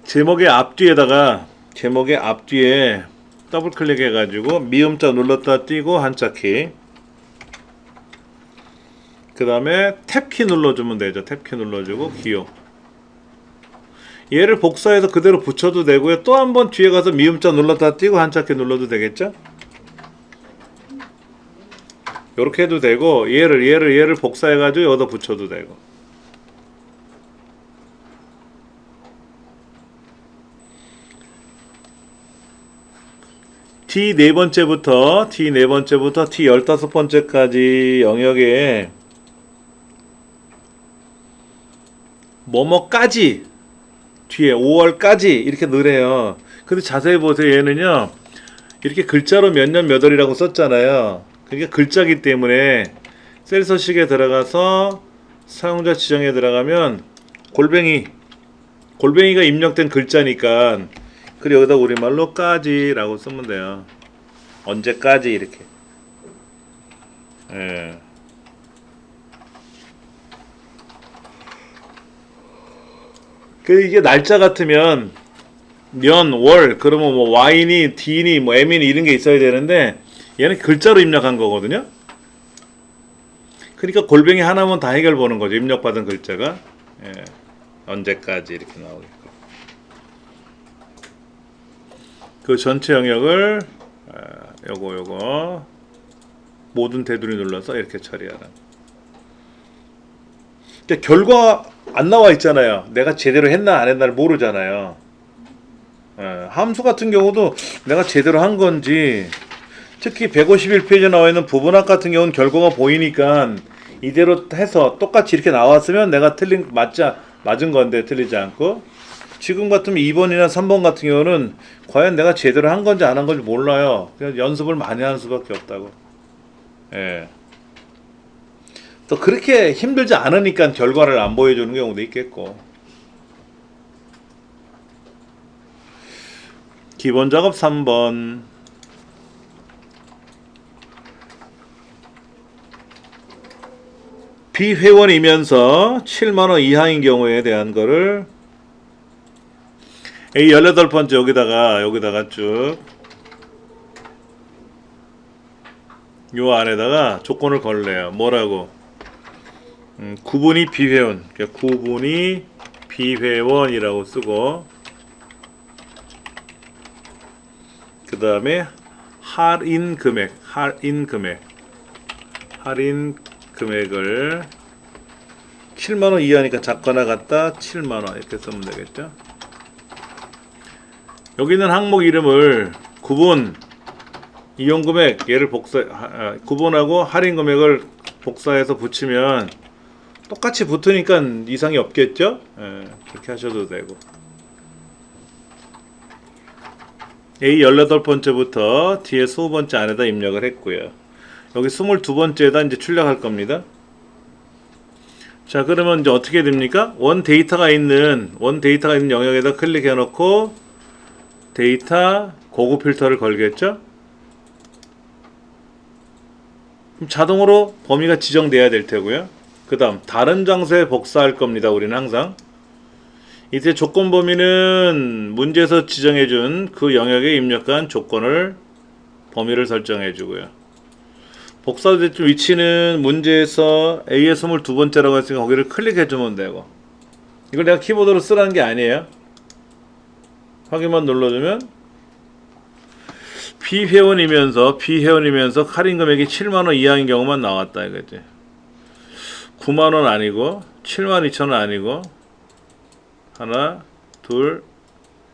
제목의 앞뒤에 더블 클릭해 가지고 미음자 눌렀다 띄고 한자키, 그 다음에 탭키 눌러주면 되죠. 탭키 눌러주고 기호. 얘를 복사해서 그대로 붙여도 되고요. 또 한 번 뒤에 가서 미음자 눌렀다 띄고 한자키 눌러도 되겠죠. 요렇게 해도 되고, 얘를 복사해 가지고 여기다 붙여도 되고. T 네 번째부터 T 15번째까지 영역에 뭐뭐까지 뒤에 5월까지 이렇게 넣으래요. 근데 자세히 보세요. 얘는요, 이렇게 글자로 몇 년 몇 월이라고 썼잖아요. 그러니까 글자기 때문에 셀 서식에 들어가서 사용자 지정에 들어가면 골뱅이가 입력된 글자니까, 그리고 여기다 우리말로 까지라고 쓰면 돼요. 언제까지 이렇게. 그 이게 날짜 같으면 년, 월, 그러면 뭐 Y니, D니, 뭐 M이니 이런 게 있어야 되는데 얘는 글자로 입력한 거거든요. 그러니까 골뱅이 하나면 다 해결 보는 거죠. 입력받은 글자가. 언제까지 이렇게 나오겠고. 그 전체 영역을 요거 모든 테두리 눌러서 이렇게 처리하라. 그러니까 결과 안 나와 있잖아요. 내가 제대로 했나 안 했나를 모르잖아요. 함수 같은 경우도 내가 제대로 한 건지, 특히 151페이지에 나와 있는 부분학 같은 경우는 결과가 보이니까 이대로 해서 똑같이 이렇게 나왔으면 내가 맞은 건데 틀리지 않고, 지금 같으면 2번이나 3번 같은 경우는 과연 내가 제대로 한 건지 안 한 건지 몰라요. 그냥 연습을 많이 하는 수밖에 없다고. 또 그렇게 힘들지 않으니까 결과를 안 보여주는 경우도 있겠고. 기본 작업 3번. 비회원이면서 7만원 이하인 경우에 대한 거를 A 18번째 여기다가 쭉 요 안에다가 조건을 걸래요. 뭐라고? 구분이 비회원, 그러니까 구분이 비회원이라고 쓰고, 그 다음에 할인 금액을 7만원 이하니까 작거나 같다 7만원 이렇게 쓰면 되겠죠. 여기 있는 항목 이름을 구분, 이용금액, 얘를 구분하고 할인금액을 복사해서 붙이면 똑같이 붙으니까 이상이 없겠죠? 예, 그렇게 하셔도 되고. A 18번째부터 뒤에 20번째 안에다 입력을 했고요. 여기 22번째에다 이제 출력할 겁니다. 자, 그러면 이제 어떻게 됩니까? 원 데이터가 있는 영역에다 클릭해 놓고 데이터 고급 필터를 걸겠죠? 그럼 자동으로 범위가 지정돼야 될 테고요. 그 다음 다른 장소에 복사할 겁니다. 우리는 항상 이때 조건 범위는 문제에서 지정해준 그 영역에 입력한 조건을 범위를 설정해 주고요. 복사된 위치는 문제에서 A의 22번째라고 했으니까 거기를 클릭해 주면 되고, 이걸 내가 키보드로 쓰라는 게 아니에요. 확인만 눌러주면 비회원이면서 할인 금액이 7만원 이하인 경우만 나왔다 이거지. 9만원 아니고 72,000원 아니고 하나 둘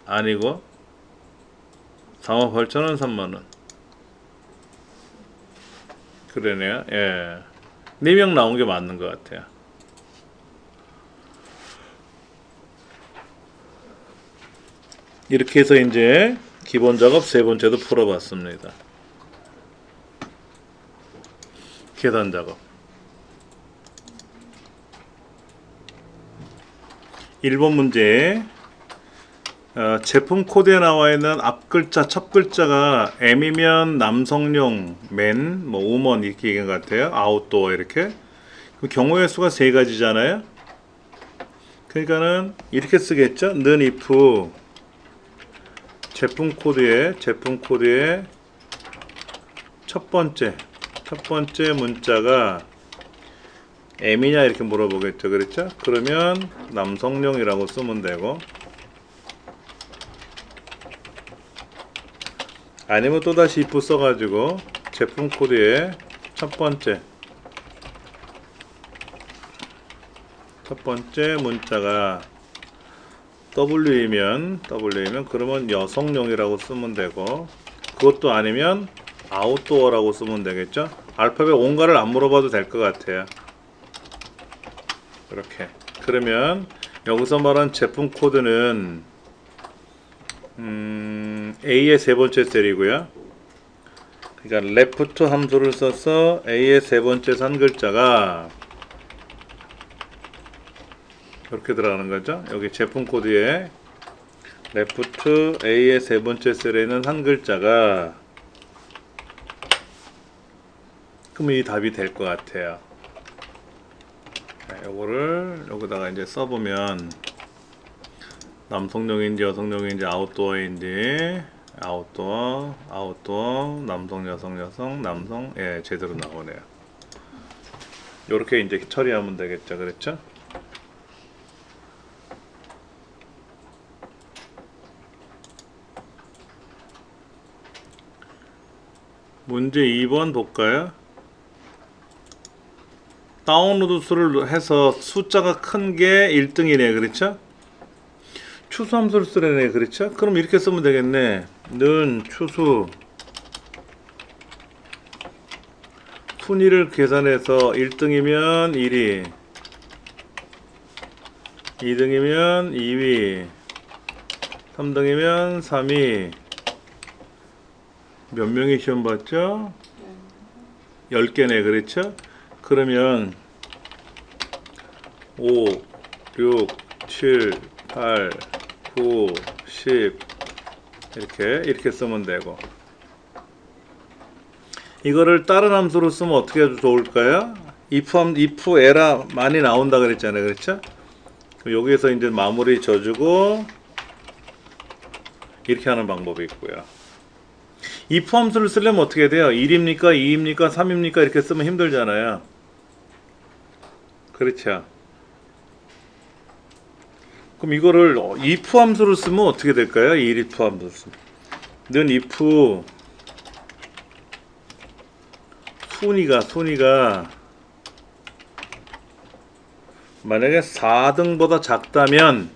아니고 48,000원 3만원 그러네요. 예, 4명 나온 게 맞는 것 같아요. 이렇게 해서 이제 기본 작업 3번째도 풀어봤습니다. 계산 작업 1번 문제, 제품 코드에 나와 있는 앞 글자 첫 글자가 M이면 남성용, 맨, 뭐 우먼 이렇게 얘기한 것 같아요. 아웃도어 이렇게. 그 경우의 수가 3가지잖아요. 그러니까는 이렇게 쓰겠죠. 는 if 제품 코드에 첫 번째 문자가 M이냐 이렇게 물어보겠죠. 그렇죠? 그러면 남성용이라고 쓰면 되고, 아니면 또다시 if 써가지고 제품 코드에 첫 번째 문자가 W이면 그러면 여성용이라고 쓰면 되고, 그것도 아니면 아웃도어라고 쓰면 되겠죠. 알파벳 온가를 안 물어봐도 될 것 같아요. 이렇게. 그러면 여기서 말한 제품 코드는 A의 3번째 셀이고요. 그러니까 left 함수를 써서 A의 3번째 한 글자가 이렇게 들어가는 거죠. 여기 제품 코드에 left A의 3번째 셀에 있는 한 글자가, 그럼 이 답이 될 것 같아요. 요거를 여기다가 이제 써보면 남성용인지 여성용인지 아웃도어인지 아웃도어 남성 남성, 예, 제대로 나오네요. 요렇게 이제 처리하면 되겠죠. 그렇죠? 문제 2번 볼까요? 다운로드 수를 해서 숫자가 큰 게 1등이네. 그렇죠? 추수함수를 쓰려네. 그렇죠? 그럼 이렇게 쓰면 되겠네. 는 추수 순위를 계산해서 1등이면 1위, 2등이면 2위, 3등이면 3위. 몇 명이 시험 봤죠? 10개네. 그렇죠? 그러면 5, 6, 7, 8, 9, 10 이렇게 쓰면 되고, 이거를 다른 함수로 쓰면 어떻게 해도 좋을까요? if 에라 많이 나온다 그랬잖아요. 그렇죠? 여기에서 이제 마무리 져주고 이렇게 하는 방법이 있고요. if 함수를 쓰려면 어떻게 돼요? 1입니까? 2입니까? 3입니까? 이렇게 쓰면 힘들잖아요. 그렇죠? 그럼 이거를 if 함수를 쓰면 어떻게 될까요? 이 if 함수를 쓰면 는 if 순위가 만약에 4등보다 작다면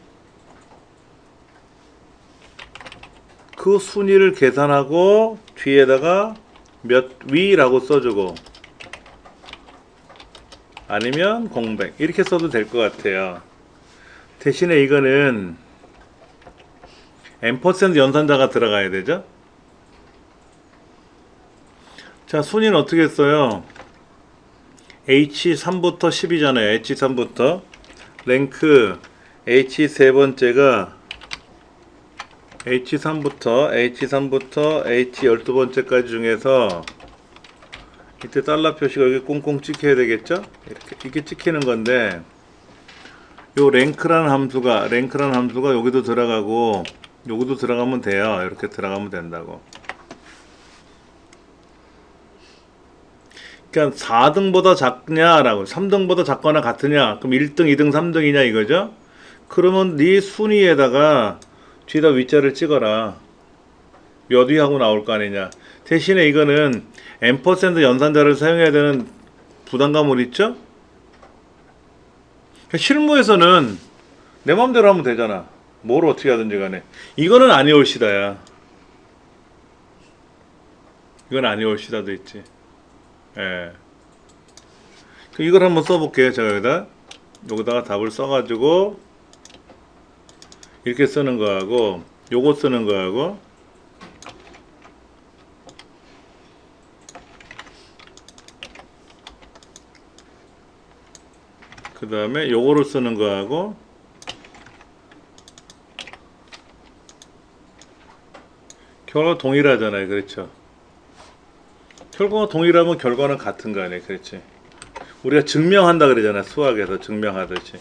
그 순위를 계산하고 뒤에다가 몇 위라고 써주고, 아니면 공백 이렇게 써도 될 것 같아요. 대신에 이거는 M% 연산자가 들어가야 되죠. 자, 순위는 어떻게 써요? H3부터 10이잖아요. H3부터 랭크 H 세 번째가 H3부터 H 12번째까지 중에서 이때 달러 표시가 여기 꽁꽁 찍혀야 되겠죠? 이렇게 찍히는 건데 요 랭크라는 함수가 여기도 들어가고 여기도 들어가면 돼요. 이렇게 들어가면 된다고. 그러니까 4등보다 작냐라고 3등보다 작거나 같으냐 그럼 1등, 2등, 3등이냐 이거죠? 그러면 네 순위에다가 뒤에다 위자를 찍어라. 몇 위 하고 나올 거 아니냐. 대신에 이거는 M% 연산자를 사용해야 되는 부담감은 있죠? 실무에서는 내 마음대로 하면 되잖아. 뭘 어떻게 하든지 간에. 이거는 아니올시다야. 이건 아니올시다도 있지. 예. 이걸 한번 써볼게요. 제가 여기다가 답을 써가지고 이렇게 쓰는 거하고 요거 쓰는 거하고 그 다음에 요거를 쓰는 거하고 결과가 동일하잖아요. 그렇죠? 결과가 동일하면 결과는 같은 거 아니에요. 그렇지? 우리가 증명한다 그러잖아. 수학에서 증명하듯이.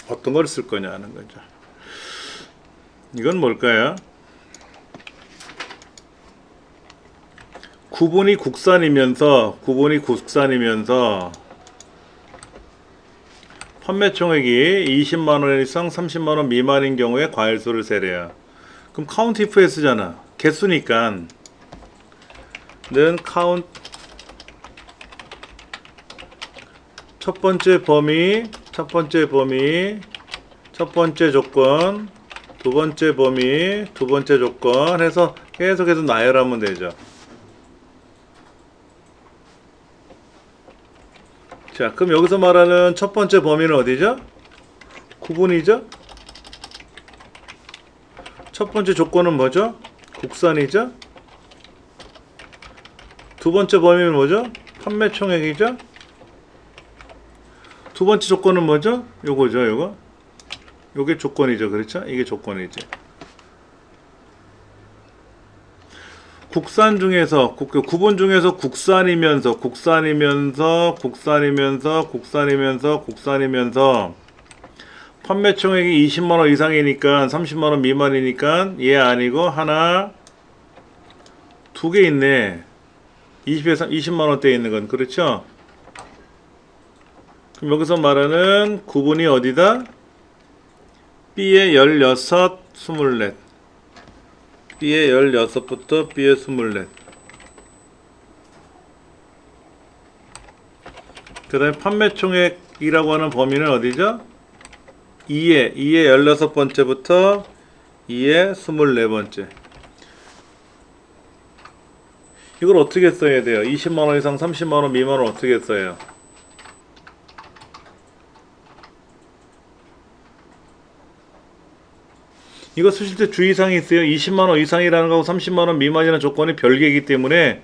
어떤 걸 쓸 거냐 하는 거죠. 이건 뭘까요? 구분이 국산이면서 판매 총액이 20만원 이상 30만원 미만인 경우에 과일수를 세래요. 그럼 카운트 if에 쓰잖아. 개수니까 는 카운트 첫 번째 범위, 첫 번째 조건, 두 번째 범위, 두 번째 조건 해서 계속해서 나열하면 되죠. 자, 그럼 여기서 말하는 첫 번째 범위는 어디죠? 구분이죠? 첫 번째 조건은 뭐죠? 국산이죠? 두 번째 범위는 뭐죠? 판매 총액이죠? 두 번째 조건은 뭐죠? 요거죠, 요거. 요게 조건이죠, 그렇죠? 이게 조건이지. 국산 중에서 구분 중에서 국산이면서 판매 총액이 20만원 이상이니까 30만원 미만이니까 얘 아니고 하나 두 개 있네. 20에서 20만원대에 있는 건 그렇죠? 그럼 여기서 말하는 구분이 어디다? B에 16, 24 B에 16부터 B에 24 그 다음에 판매 총액이라고 하는 범위는 어디죠? 2에 16번째부터 2에 24번째 이걸 어떻게 써야 돼요? 20만원 이상 30만원 미만은 어떻게 써요? 이거 쓰실 때 주의사항이 있어요. 20만원 이상이라는 거하고 30만원 미만이라는 조건이 별개이기 때문에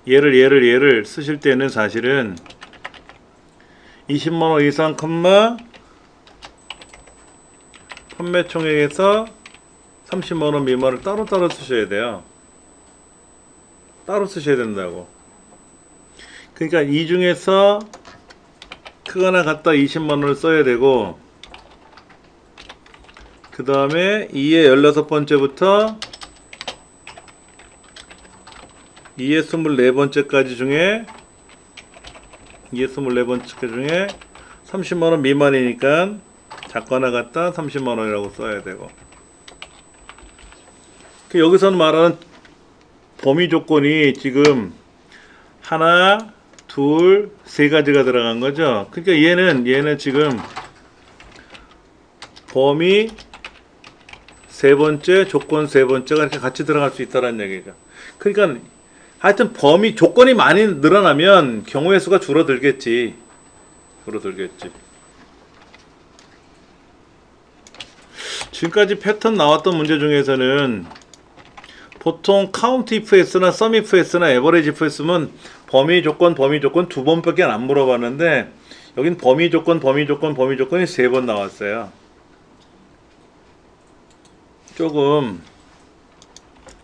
얘를 쓰실 때는 사실은 20만원 이상 판매 총액에서 30만원 미만을 따로따로 쓰셔야 돼요. 따로 쓰셔야 된다고. 그러니까 이 중에서 크거나 같다 20만원을 써야 되고 그 다음에 2의 16번째부터 2의 24번째까지 중에 30만원 미만이니까 작거나 같다 30만원이라고 써야 되고 여기서는 말하는 범위 조건이 지금 하나, 둘, 세 가지가 들어간 거죠. 그러니까 얘는 지금 범위 세 번째, 조건 세 번째가 이렇게 같이 들어갈 수 있다는 얘기죠. 그러니까 하여튼 범위 조건이 많이 늘어나면 경우의 수가 줄어들겠지. 줄어들겠지. 지금까지 패턴 나왔던 문제 중에서는 보통 카운트 ifs나 sum ifs나 average ifs면 범위 조건 두 번밖에 안 물어봤는데 여긴 범위 조건이 3번 나왔어요. 조금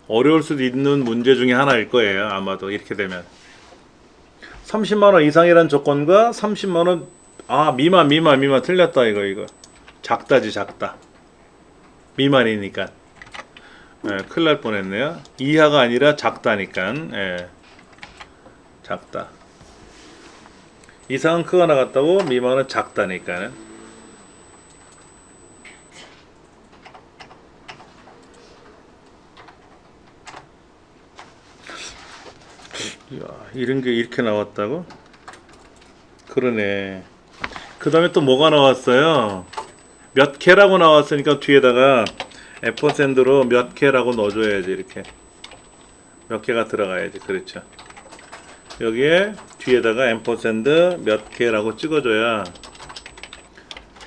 어려울 수도 있는 문제 중에 하나일 거예요. 아마도 이렇게 되면 30만원 이상이란 조건과 30만원 미만 틀렸다. 이거 작다지. 미만이니까 큰일 날 뻔했네요. 이하가 아니라 작다니까. 작다. 이상은 크가 나갔다고, 미만은 작다니까. 이야, 이런 게 이렇게 나왔다고? 그러네. 그 다음에 또 뭐가 나왔어요? 몇 개라고 나왔으니까 뒤에다가 앰퍼샌드로 몇 개라고 넣어줘야지. 이렇게 몇 개가 들어가야지. 그렇죠. 여기에 뒤에다가 앰퍼샌드 몇 개라고 찍어줘야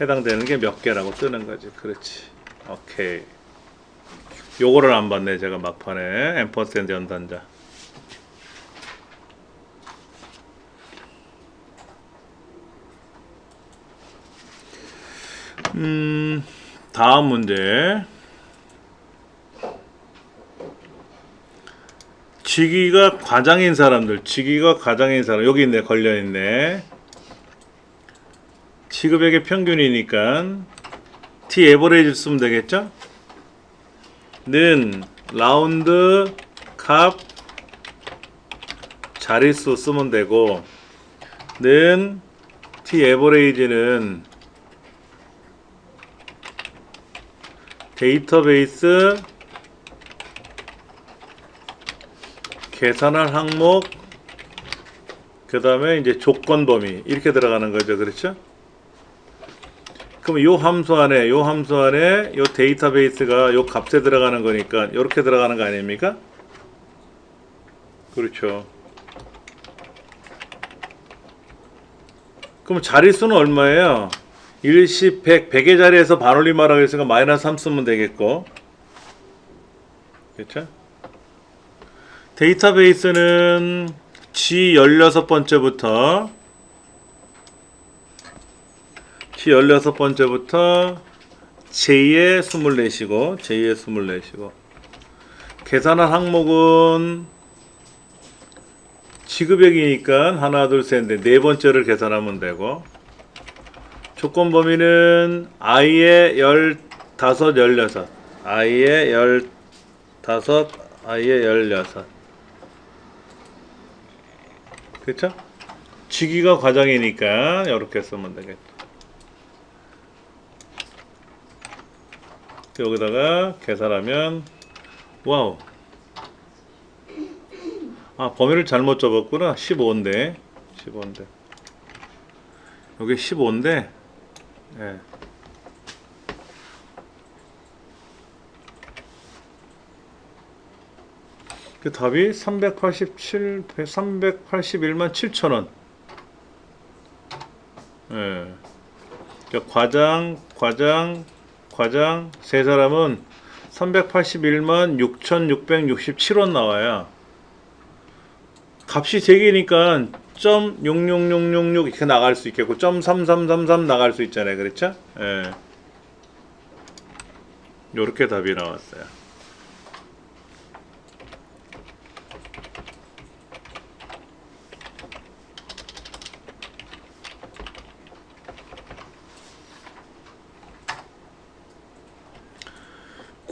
해당되는 게 몇 개라고 뜨는 거지. 그렇지. 오케이. 요거를 안 봤네 제가 막판에. 앰퍼샌드 연단자. 다음 문제. 직위가 과장인 사람 여기 있네. 걸려있네. 지급액의 평균이니까 T 에버레이지 쓰면 되겠죠? 는 라운드 값 자릿수 쓰면 되고, 는 T 에버레이지는 데이터베이스 계산할 항목 그 다음에 이제 조건 범위 이렇게 들어가는 거죠. 그렇죠? 그럼 요 함수 안에 요 데이터베이스가 요 값에 들어가는 거니까 이렇게 들어가는 거 아닙니까? 그렇죠. 그럼 자릿수는 얼마예요? 1, 10, 100, 100의 자리에서 반올림하라고 했으니까 마이너스 3 쓰면 되겠고. 그렇죠? 데이터베이스는 G16번째부터 J의 24시고 계산할 항목은 지급액이니까 하나 둘 셋 넷 네 번째를 계산하면 되고, 조건 범위는 i의 15, 16 i의 15, i의 16. 그쵸? 직위가 과장이니까 이렇게 쓰면 되겠죠. 여기다가 계산하면 와우. 범위를 잘못 접었구나. 15인데 여기 15인데 예. 그 답이 381만 7천원. 예. 과장 세 사람은 381만 6,667원 나와요. 값이 3개니까 .66666 이렇게 나갈 수 있겠고 .3333 나갈 수 있잖아요. 그렇죠? 예. 요렇게 답이 나왔어요.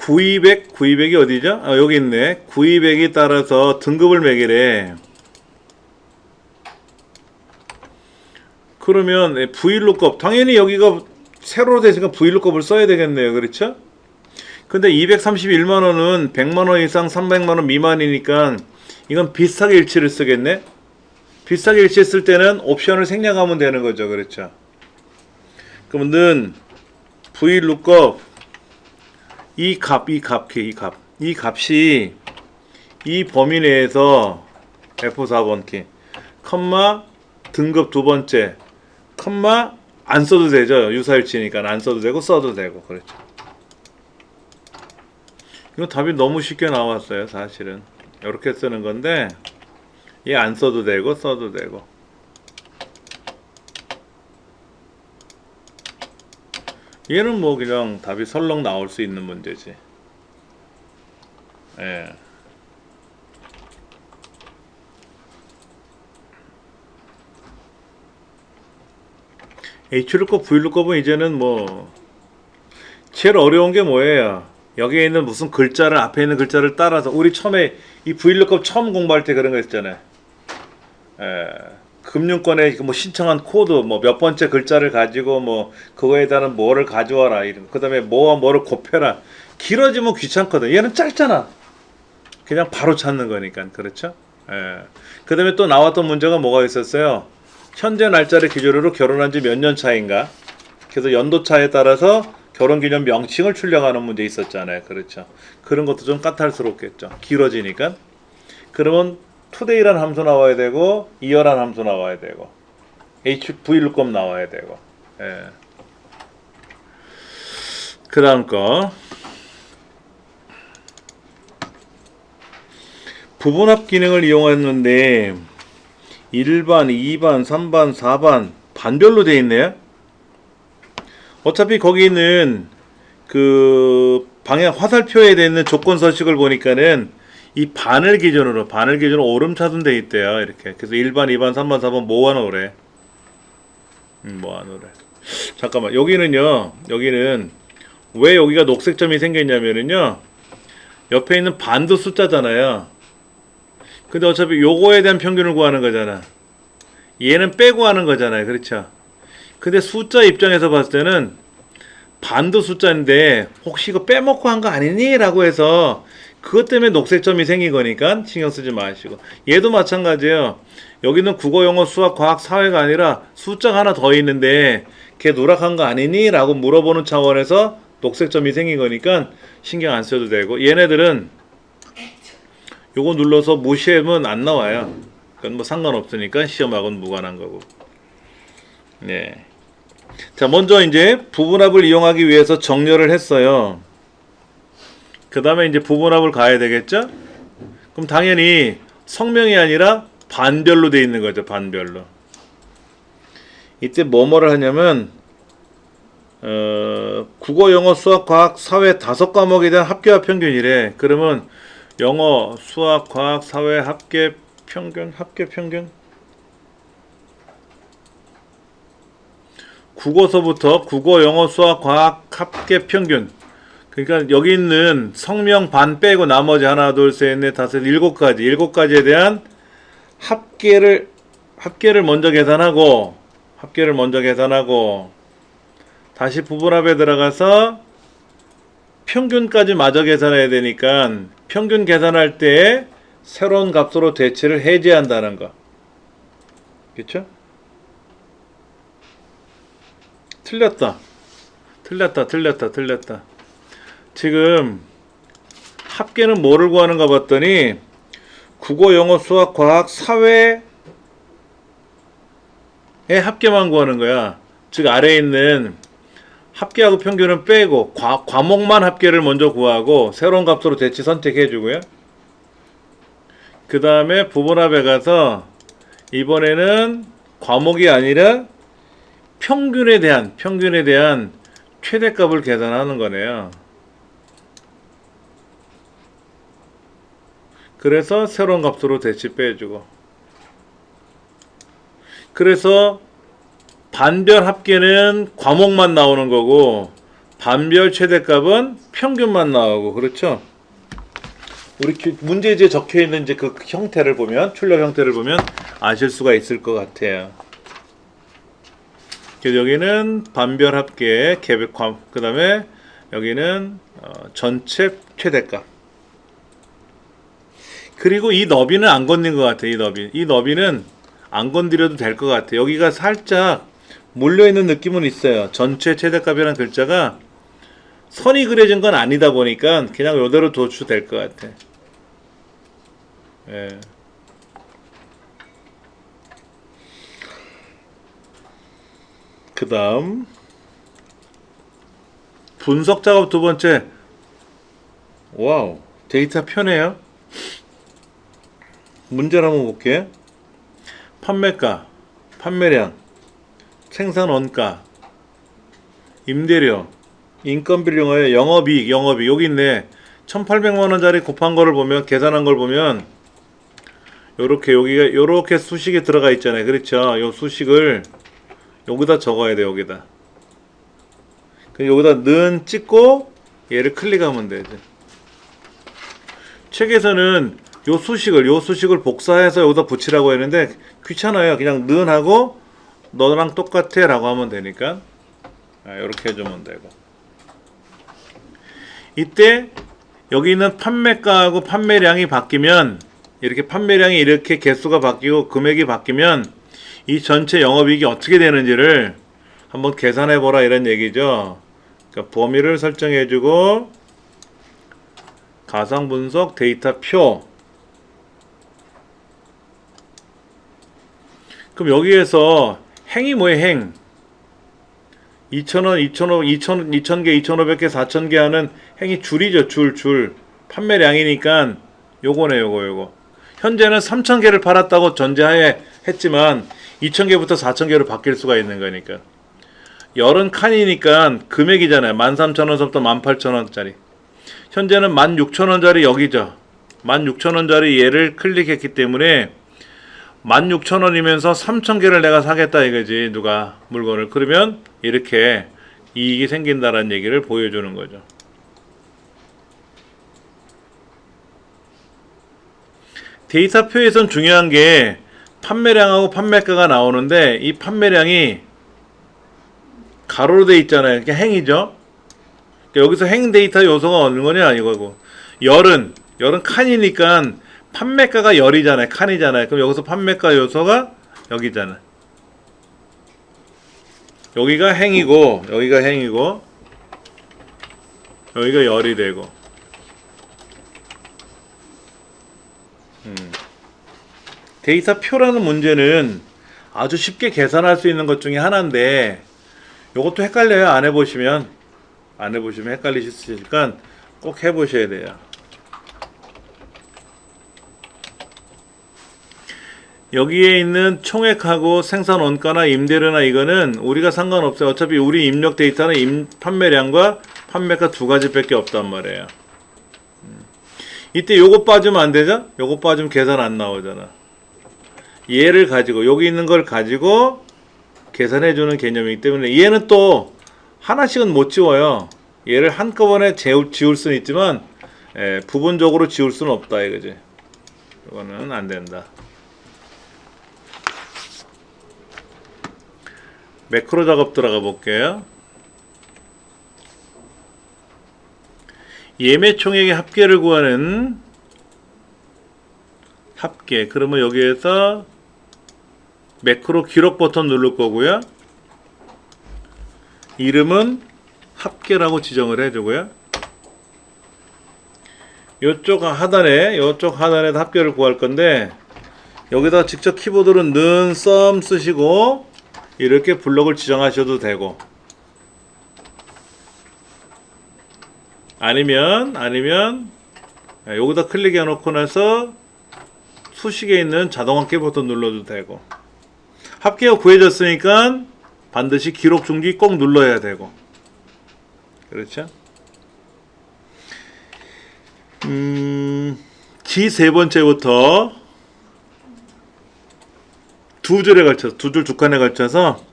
구입액이 어디죠? 여기 있네. 구입액이 따라서 등급을 매기래. 그러면 VLOOKUP 당연히 여기가 세로로 되니까 VLOOKUP을 써야 되겠네요. 그렇죠? 근데 231만원은 100만원 이상 300만원 미만이니까 이건 비슷하게 일치를 쓰겠네. 비슷하게 일치했을 때는 옵션을 생략하면 되는 거죠. 그렇죠? 그러면 VLOOKUP 이 값이 이 범위 내에서 F4번 키. 컴마 등급 두 번째. 컴마 안 써도 되죠. 유사일치니까 안 써도 되고 써도 되고 그렇죠. 이거 답이 너무 쉽게 나왔어요. 사실은 이렇게 쓰는 건데 얘 안 써도 되고 써도 되고. 얘는 뭐 그냥 답이 설렁 나올 수 있는 문제지. 예. H루컵, V루컵은 이제는 뭐 제일 어려운 게 뭐예요? 여기에 있는 무슨 글자를 앞에 있는 글자를 따라서 우리 처음에 이 V루컵 처음 공부할 때 그런 거 있잖아요. 금융권에 뭐 신청한 코드 뭐 몇 번째 글자를 가지고 뭐 그거에 대한 뭐를 가져와라 이런. 그다음에 뭐와 뭐를 곱해라. 길어지면 귀찮거든. 얘는 짧잖아. 그냥 바로 찾는 거니까 그렇죠? 그다음에 또 나왔던 문제가 뭐가 있었어요? 현재 날짜를 기준으로 결혼한 지 몇 년 차인가? 그래서 연도차에 따라서 결혼기념 명칭을 출력하는 문제 있었잖아요. 그렇죠? 그런 것도 좀 까탈스럽겠죠. 길어지니까. 그러면 today라는 함수 나와야 되고 year라는 함수 나와야 되고 hvlookup 나와야 되고. 그 다음 거 부분합 기능을 이용했는데 1반, 2반, 3반, 4반 반별로 되어 있네요. 어차피 거기는 그 방향 화살표에 되어 있는 조건 서식을 보니까는 이 반을 기준으로 오름차순 되어 있대요. 이렇게. 그래서 1반, 2반, 3반, 4반 모아놓으래. 모아놓으래. 잠깐만. 여기는요. 여기는 왜 여기가 녹색점이 생겼냐면은요. 옆에 있는 반도 숫자잖아요. 근데 어차피 요거에 대한 평균을 구하는 거잖아. 얘는 빼고 하는 거잖아요. 그렇죠? 근데 숫자 입장에서 봤을 때는 반도 숫자인데 혹시 이거 빼먹고 한 거 아니니? 라고 해서 그것 때문에 녹색점이 생긴 거니까 신경 쓰지 마시고. 얘도 마찬가지예요. 여기는 국어, 영어, 수학, 과학, 사회가 아니라 숫자가 하나 더 있는데 걔 누락한 거 아니니? 라고 물어보는 차원에서 녹색점이 생긴 거니까 신경 안 써도 되고. 얘네들은 요거 눌러서 무시하면 안 나와요. 그건 뭐 상관없으니까 시험하고는 무관한 거고. 네. 자, 먼저 이제 부분합을 이용하기 위해서 정렬을 했어요. 그 다음에 이제 부분합을 가야 되겠죠? 그럼 당연히 성명이 아니라 반별로 돼 있는 거죠. 반별로. 이때 뭐를 하냐면 국어, 영어, 수학, 과학, 사회 5과목에 대한 합계와 평균이래. 그러면 영어, 수학, 과학, 사회 합계 평균, 국어서부터 국어, 영어, 수학, 과학 합계 평균. 그러니까 여기 있는 성명 반 빼고 나머지 하나, 둘, 셋, 넷, 다섯, 7가지에 대한 합계를 먼저 계산하고 다시 부분합에 들어가서 평균까지 마저 계산해야 되니까 평균 계산할 때 새로운 값으로 대체를 해제한다는 거. 그렇죠? 틀렸다. 지금 합계는 뭐를 구하는가 봤더니 국어, 영어, 수학, 과학, 사회의 합계만 구하는 거야. 즉 아래에 있는 합계하고 평균은 빼고 과목만 합계를 먼저 구하고 새로운 값으로 대치 선택해 주고요. 그 다음에 부분합에 가서 이번에는 과목이 아니라 평균에 대한 최대값을 계산하는 거네요. 그래서 새로운 값으로 대치 빼주고. 그래서 반별 합계는 과목만 나오는 거고 반별 최대값은 평균만 나오고. 그렇죠? 우리 문제지에 적혀 있는 이제 그 형태를 보면, 출력 형태를 보면 아실 수가 있을 것 같아요. 그래서 여기는 반별 합계, 그 다음에 여기는 전체 최대값. 그리고 이 너비는 안 건든 것 같아요. 이 너비는 안 건드려도 될 것 같아요. 여기가 살짝 몰려있는 느낌은 있어요. 전체 최대값이라는 글자가 선이 그려진 건 아니다 보니까 그냥 이대로 둬도 될 것 같아. 예. 그 다음 분석 작업 두 번째. 와우, 데이터 표네요. 문제를 한번 볼게요. 판매가, 판매량, 생산 원가, 임대료, 인건 비용의 영업이익 여기 있네. 1800만원짜리 곱한 거를 보면, 계산한 걸 보면 요렇게 여기가 요렇게 수식에 들어가 있잖아요. 그렇죠? 요 수식을 여기다 적어야 돼. 여기다 여기다 는 찍고 얘를 클릭하면 되죠. 책에서는 요 수식을 복사해서 여기다 붙이라고 했는데 귀찮아요. 그냥 는 하고 너랑 똑같아 라고 하면 되니까 이렇게 해주면 되고, 이때 여기 있는 판매가하고 판매량이 바뀌면, 이렇게 판매량이 이렇게 개수가 바뀌고 금액이 바뀌면 이 전체 영업이익이 어떻게 되는지를 한번 계산해 보라 이런 얘기죠. 그러니까 범위를 설정해 주고 가상 분석 데이터 표. 그럼 여기에서 행이 뭐예요? 행 2,000원, 2,500, 2,000개, 2,500개, 4,000개 하는 행이 줄이죠. 줄 판매량이니까 요거네. 요거 현재는 3,000개를 팔았다고 전제하에 했지만 2,000개부터 4,000개로 바뀔 수가 있는 거니까. 열은 칸이니까 금액이잖아요. 13,000원서부터 18,000원짜리. 현재는 16,000원짜리 여기죠. 16,000원짜리 얘를 클릭했기 때문에 16,000원이면서 3,000개를 내가 사겠다 이거지. 누가 물건을. 그러면 이렇게 이익이 생긴다는 얘기를 보여주는 거죠. 데이터표에선 중요한 게 판매량하고 판매가가 나오는데, 이 판매량이 가로로 돼 있잖아요. 그게 행이죠. 여기서 행 데이터 요소가 어느 거냐 이거고, 열은 칸이니까 판매가가 열이잖아요. 칸이잖아요. 그럼 여기서 판매가 요소가 여기잖아요. 여기가 행이고 여기가 열이 되고. 데이터 표라는 문제는 아주 쉽게 계산할 수 있는 것 중에 하나인데, 요것도 헷갈려요. 안 해보시면 헷갈리실 수 있으니까 꼭 해보셔야 돼요. 여기에 있는 총액하고 생산 원가나 임대료나 이거는 우리가 상관없어요. 어차피 우리 입력 데이터는 판매량과 판매가 두 가지밖에 없단 말이에요. 이때 요거 빠지면 안 되죠? 요거 빠지면 계산 안 나오잖아. 얘를 가지고, 여기 있는 걸 가지고 계산해주는 개념이기 때문에, 얘는 또 하나씩은 못 지워요. 얘를 한꺼번에 지울 수는 있지만 부분적으로 지울 수는 없다 이거지. 이거는 안 된다. 매크로 작업 들어가 볼게요. 예매 총액의 합계를 구하는 합계. 그러면 여기에서 매크로 기록 버튼 누를 거고요. 이름은 합계라고 지정을 해주고요. 요쪽 하단에 합계를 구할 건데, 여기다 직접 키보드로 는 썸 쓰시고 이렇게 블록을 지정하셔도 되고, 아니면 여기다 클릭해 놓고 나서 수식에 있는 자동 합계 버튼 눌러도 되고, 합계가 구해졌으니까 반드시 기록 중지 꼭 눌러야 되고. 그렇죠? 기 세 번째부터 두 줄 두 칸에 걸쳐서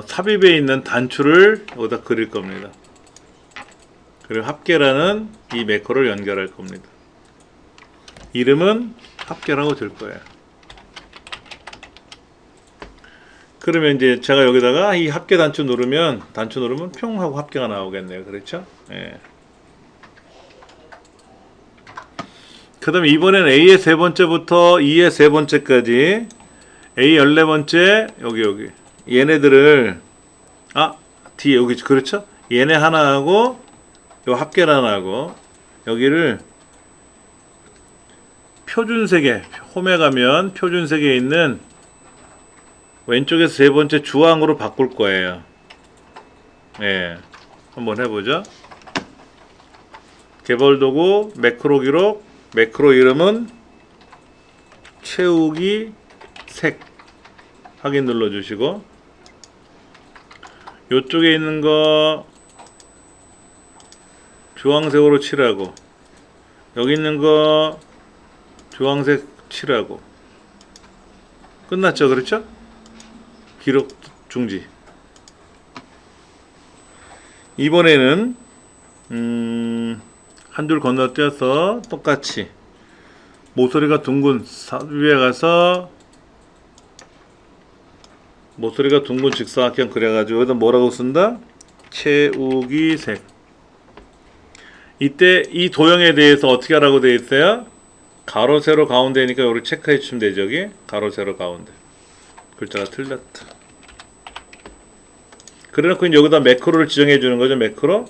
삽입에 있는 단추를 여기다 그릴 겁니다. 그리고 합계라는 이 매크로를 연결할 겁니다. 이름은 합계라고 줄 거예요. 그러면 이제 제가 여기다가 이 합계 단추 누르면 평 하고 합계가 나오겠네요. 그렇죠? 예. 그 다음에 이번엔 A의 세 번째부터 E의 세 번째까지, A 14번째 여기 얘네들을 뒤에 여기 그렇죠? 얘네 하나하고 요 합계를 하나하고 여기를 표준세계, 홈에 가면 표준세계에 있는 왼쪽에서 세 번째 주황으로 바꿀 거예요. 예, 한번 해보죠. 개발 도구 매크로 기록, 매크로 이름은 채우기 색 확인 눌러주시고, 요쪽에 있는 거 주황색으로 칠하고, 여기 있는 거 주황색 칠하고. 끝났죠? 그렇죠? 기록 중지. 이번에는 한 줄 건너뛰어서 똑같이 모서리가 둥근 위에 가서 모서리가 둥근 직사각형 그려가지고 여기다 뭐라고 쓴다? 채우기 색. 이때 이 도형에 대해서 어떻게 하라고 되어 있어요? 가로 세로 가운데니까 여기 체크해 주시면 되죠. 여기 가로 세로 가운데. 글자가 틀렸다. 그래놓고 여기다 매크로를 지정해 주는 거죠. 매크로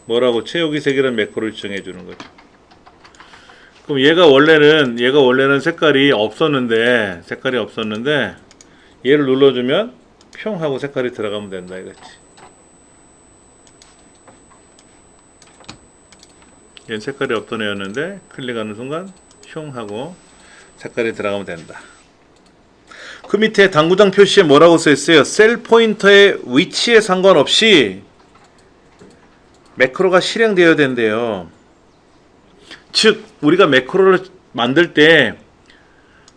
뭐라고? 채우기 색이라는 매크로를 지정해 주는 거죠. 그럼 얘가 원래는 색깔이 없었는데 얘를 눌러주면 평 하고 색깔이 들어가면 된다 이거지. 얘는 색깔이 없던 애였는데 클릭하는 순간 흉 하고 색깔이 들어가면 된다. 그 밑에 당구장 표시에 뭐라고 써있어요? 셀 포인터의 위치에 상관없이 매크로가 실행되어야 된대요. 즉 우리가 매크로를 만들 때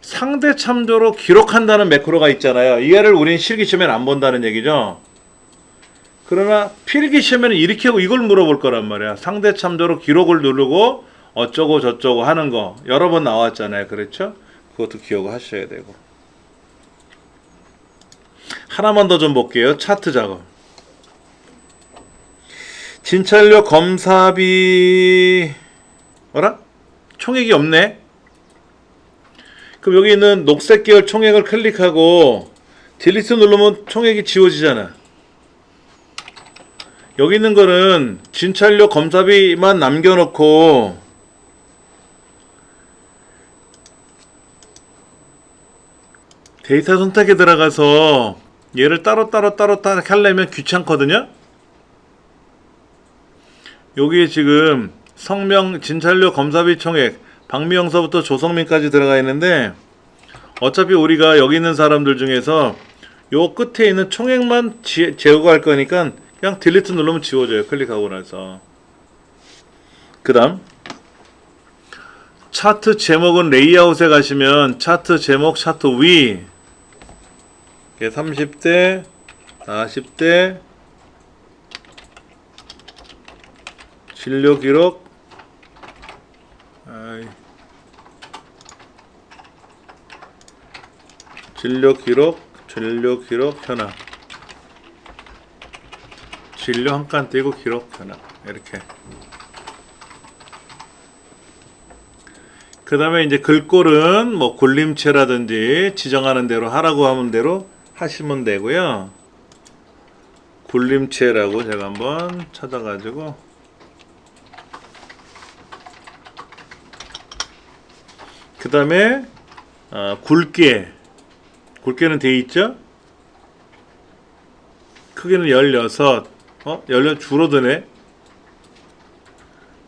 상대 참조로 기록한다는 매크로가 있잖아요. 이거를 우리는 실기시험에는 안 본다는 얘기죠. 그러나 필기시험에는 이렇게 하고 이걸 물어볼 거란 말이야. 상대 참조로 기록을 누르고 어쩌고 저쩌고 하는 거 여러 번 나왔잖아요. 그렇죠? 그것도 기억하셔야 되고. 하나만 더 좀 볼게요. 차트 작업. 진찰료 검사비 뭐라? 총액이 없네. 그럼 여기 있는 녹색 계열 총액을 클릭하고 딜리트 누르면 총액이 지워지잖아. 여기 있는 거는 진찰료 검사비만 남겨놓고 데이터 선택에 들어가서 얘를 따로 하려면 귀찮거든요. 여기에 지금 성명, 진찰료, 검사비 총액, 박미영서부터 조성민까지 들어가 있는데 어차피 우리가 여기 있는 사람들 중에서 요 끝에 있는 총액만 제거할 거니까 그냥 딜리트 누르면 지워져요. 클릭하고 나서. 그 다음 차트 제목은 레이아웃에 가시면 차트 제목 차트 위 30대 40대 진료 기록 진료 기록 현황 진료 한 칸 띄고 기록 현황 이렇게. 그 다음에 이제 글꼴은 뭐 굴림체라든지 지정하는 대로 하라고 하면 대로 하시면 되고요. 굴림체라고 제가 한번 찾아가지고 그 다음에 굵게는 돼 있죠. 크기는 16. 16 줄어드네.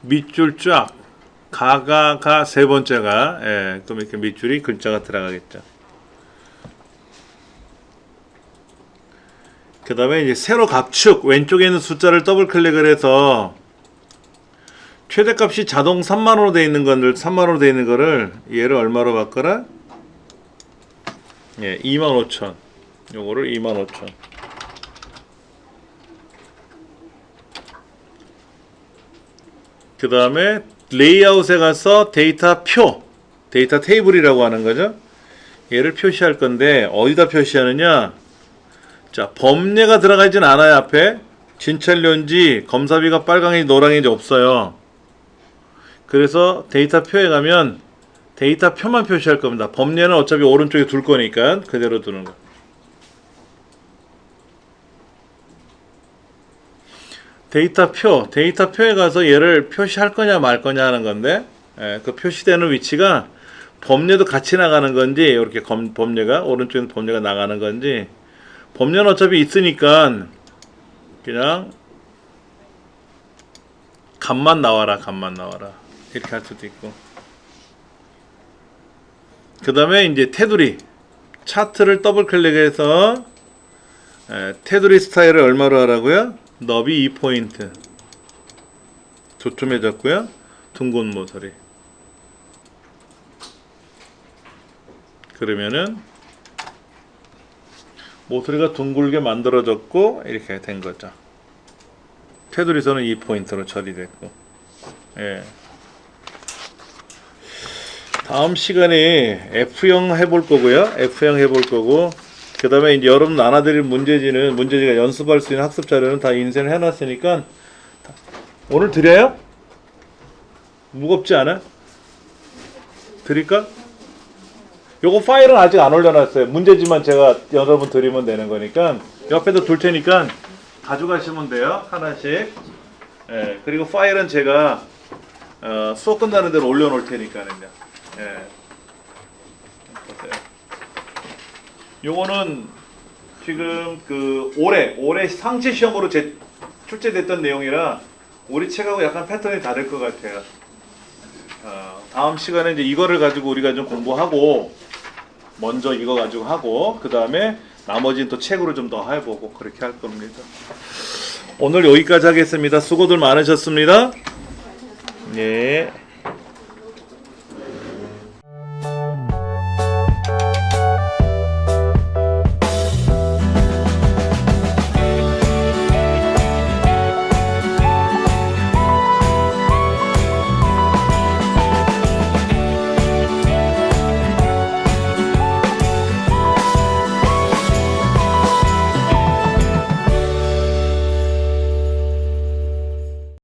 밑줄 쫙 가가 세 번째가 그럼 이렇게 밑줄이 글자가 들어가겠죠. 그 다음에 이제 세로 압축 왼쪽에 있는 숫자를 더블 클릭을 해서 최대값이 자동 3만원으로 되어 있는 건들 3만원으로 되어 있는 거를 얘를 얼마로 바꿔라? 25,000. 요거를 25,000. 그 다음에 레이아웃에 가서 데이터 테이블이라고 하는 거죠. 얘를 표시할 건데 어디다 표시하느냐? 자, 범례가 들어가 있진 않아요. 앞에 진찰료인지 검사비가 빨강인지 노랑인지 없어요. 그래서 데이터 표에 가면 데이터 표만 표시할 겁니다. 범례는 어차피 오른쪽에 둘 거니까 그대로 두는 거. 데이터 표에 가서 얘를 표시할 거냐 말 거냐 하는 건데 그 표시되는 위치가 범례도 같이 나가는 건지 이렇게 범례가 오른쪽에는 범례가 나가는 건지 범례는 어차피 있으니까 그냥 값만 나와라 이렇게 할 수도 있고 그 다음에 이제 테두리 차트를 더블 클릭해서 테두리 스타일을 얼마로 하라고요? 너비 2포인트 도톰해졌고요. 둥근 모서리 그러면은 모서리가 둥글게 만들어졌고 이렇게 된 거죠. 테두리선은 2포인트로 처리됐고 예. 다음 시간에 F형 해볼 거고요. F형 해볼 거고 그 다음에 이제 여러분 나눠드릴 문제지가 연습할 수 있는 학습 자료는 다 인쇄를 해놨으니까 오늘 드려요? 무겁지 않아? 드릴까? 요거 파일은 아직 안 올려놨어요. 문제지만 제가 여러분 드리면 되는 거니까 옆에도 둘 테니까 가져가시면 돼요. 하나씩. 예, 그리고 파일은 제가 수업 끝나는 대로 올려놓을 테니까요. 예. 보세요. 요거는 지금 그 올해 상시 시험으로 출제됐던 내용이라 우리 책하고 약간 패턴이 다를 것 같아요. 다음 시간에 이제 이거를 가지고 우리가 좀 공부하고 먼저 이거 가지고 하고 그 다음에 나머지는 또 책으로 좀 더 해보고 그렇게 할 겁니다. 오늘 여기까지 하겠습니다. 수고들 많으셨습니다. 예.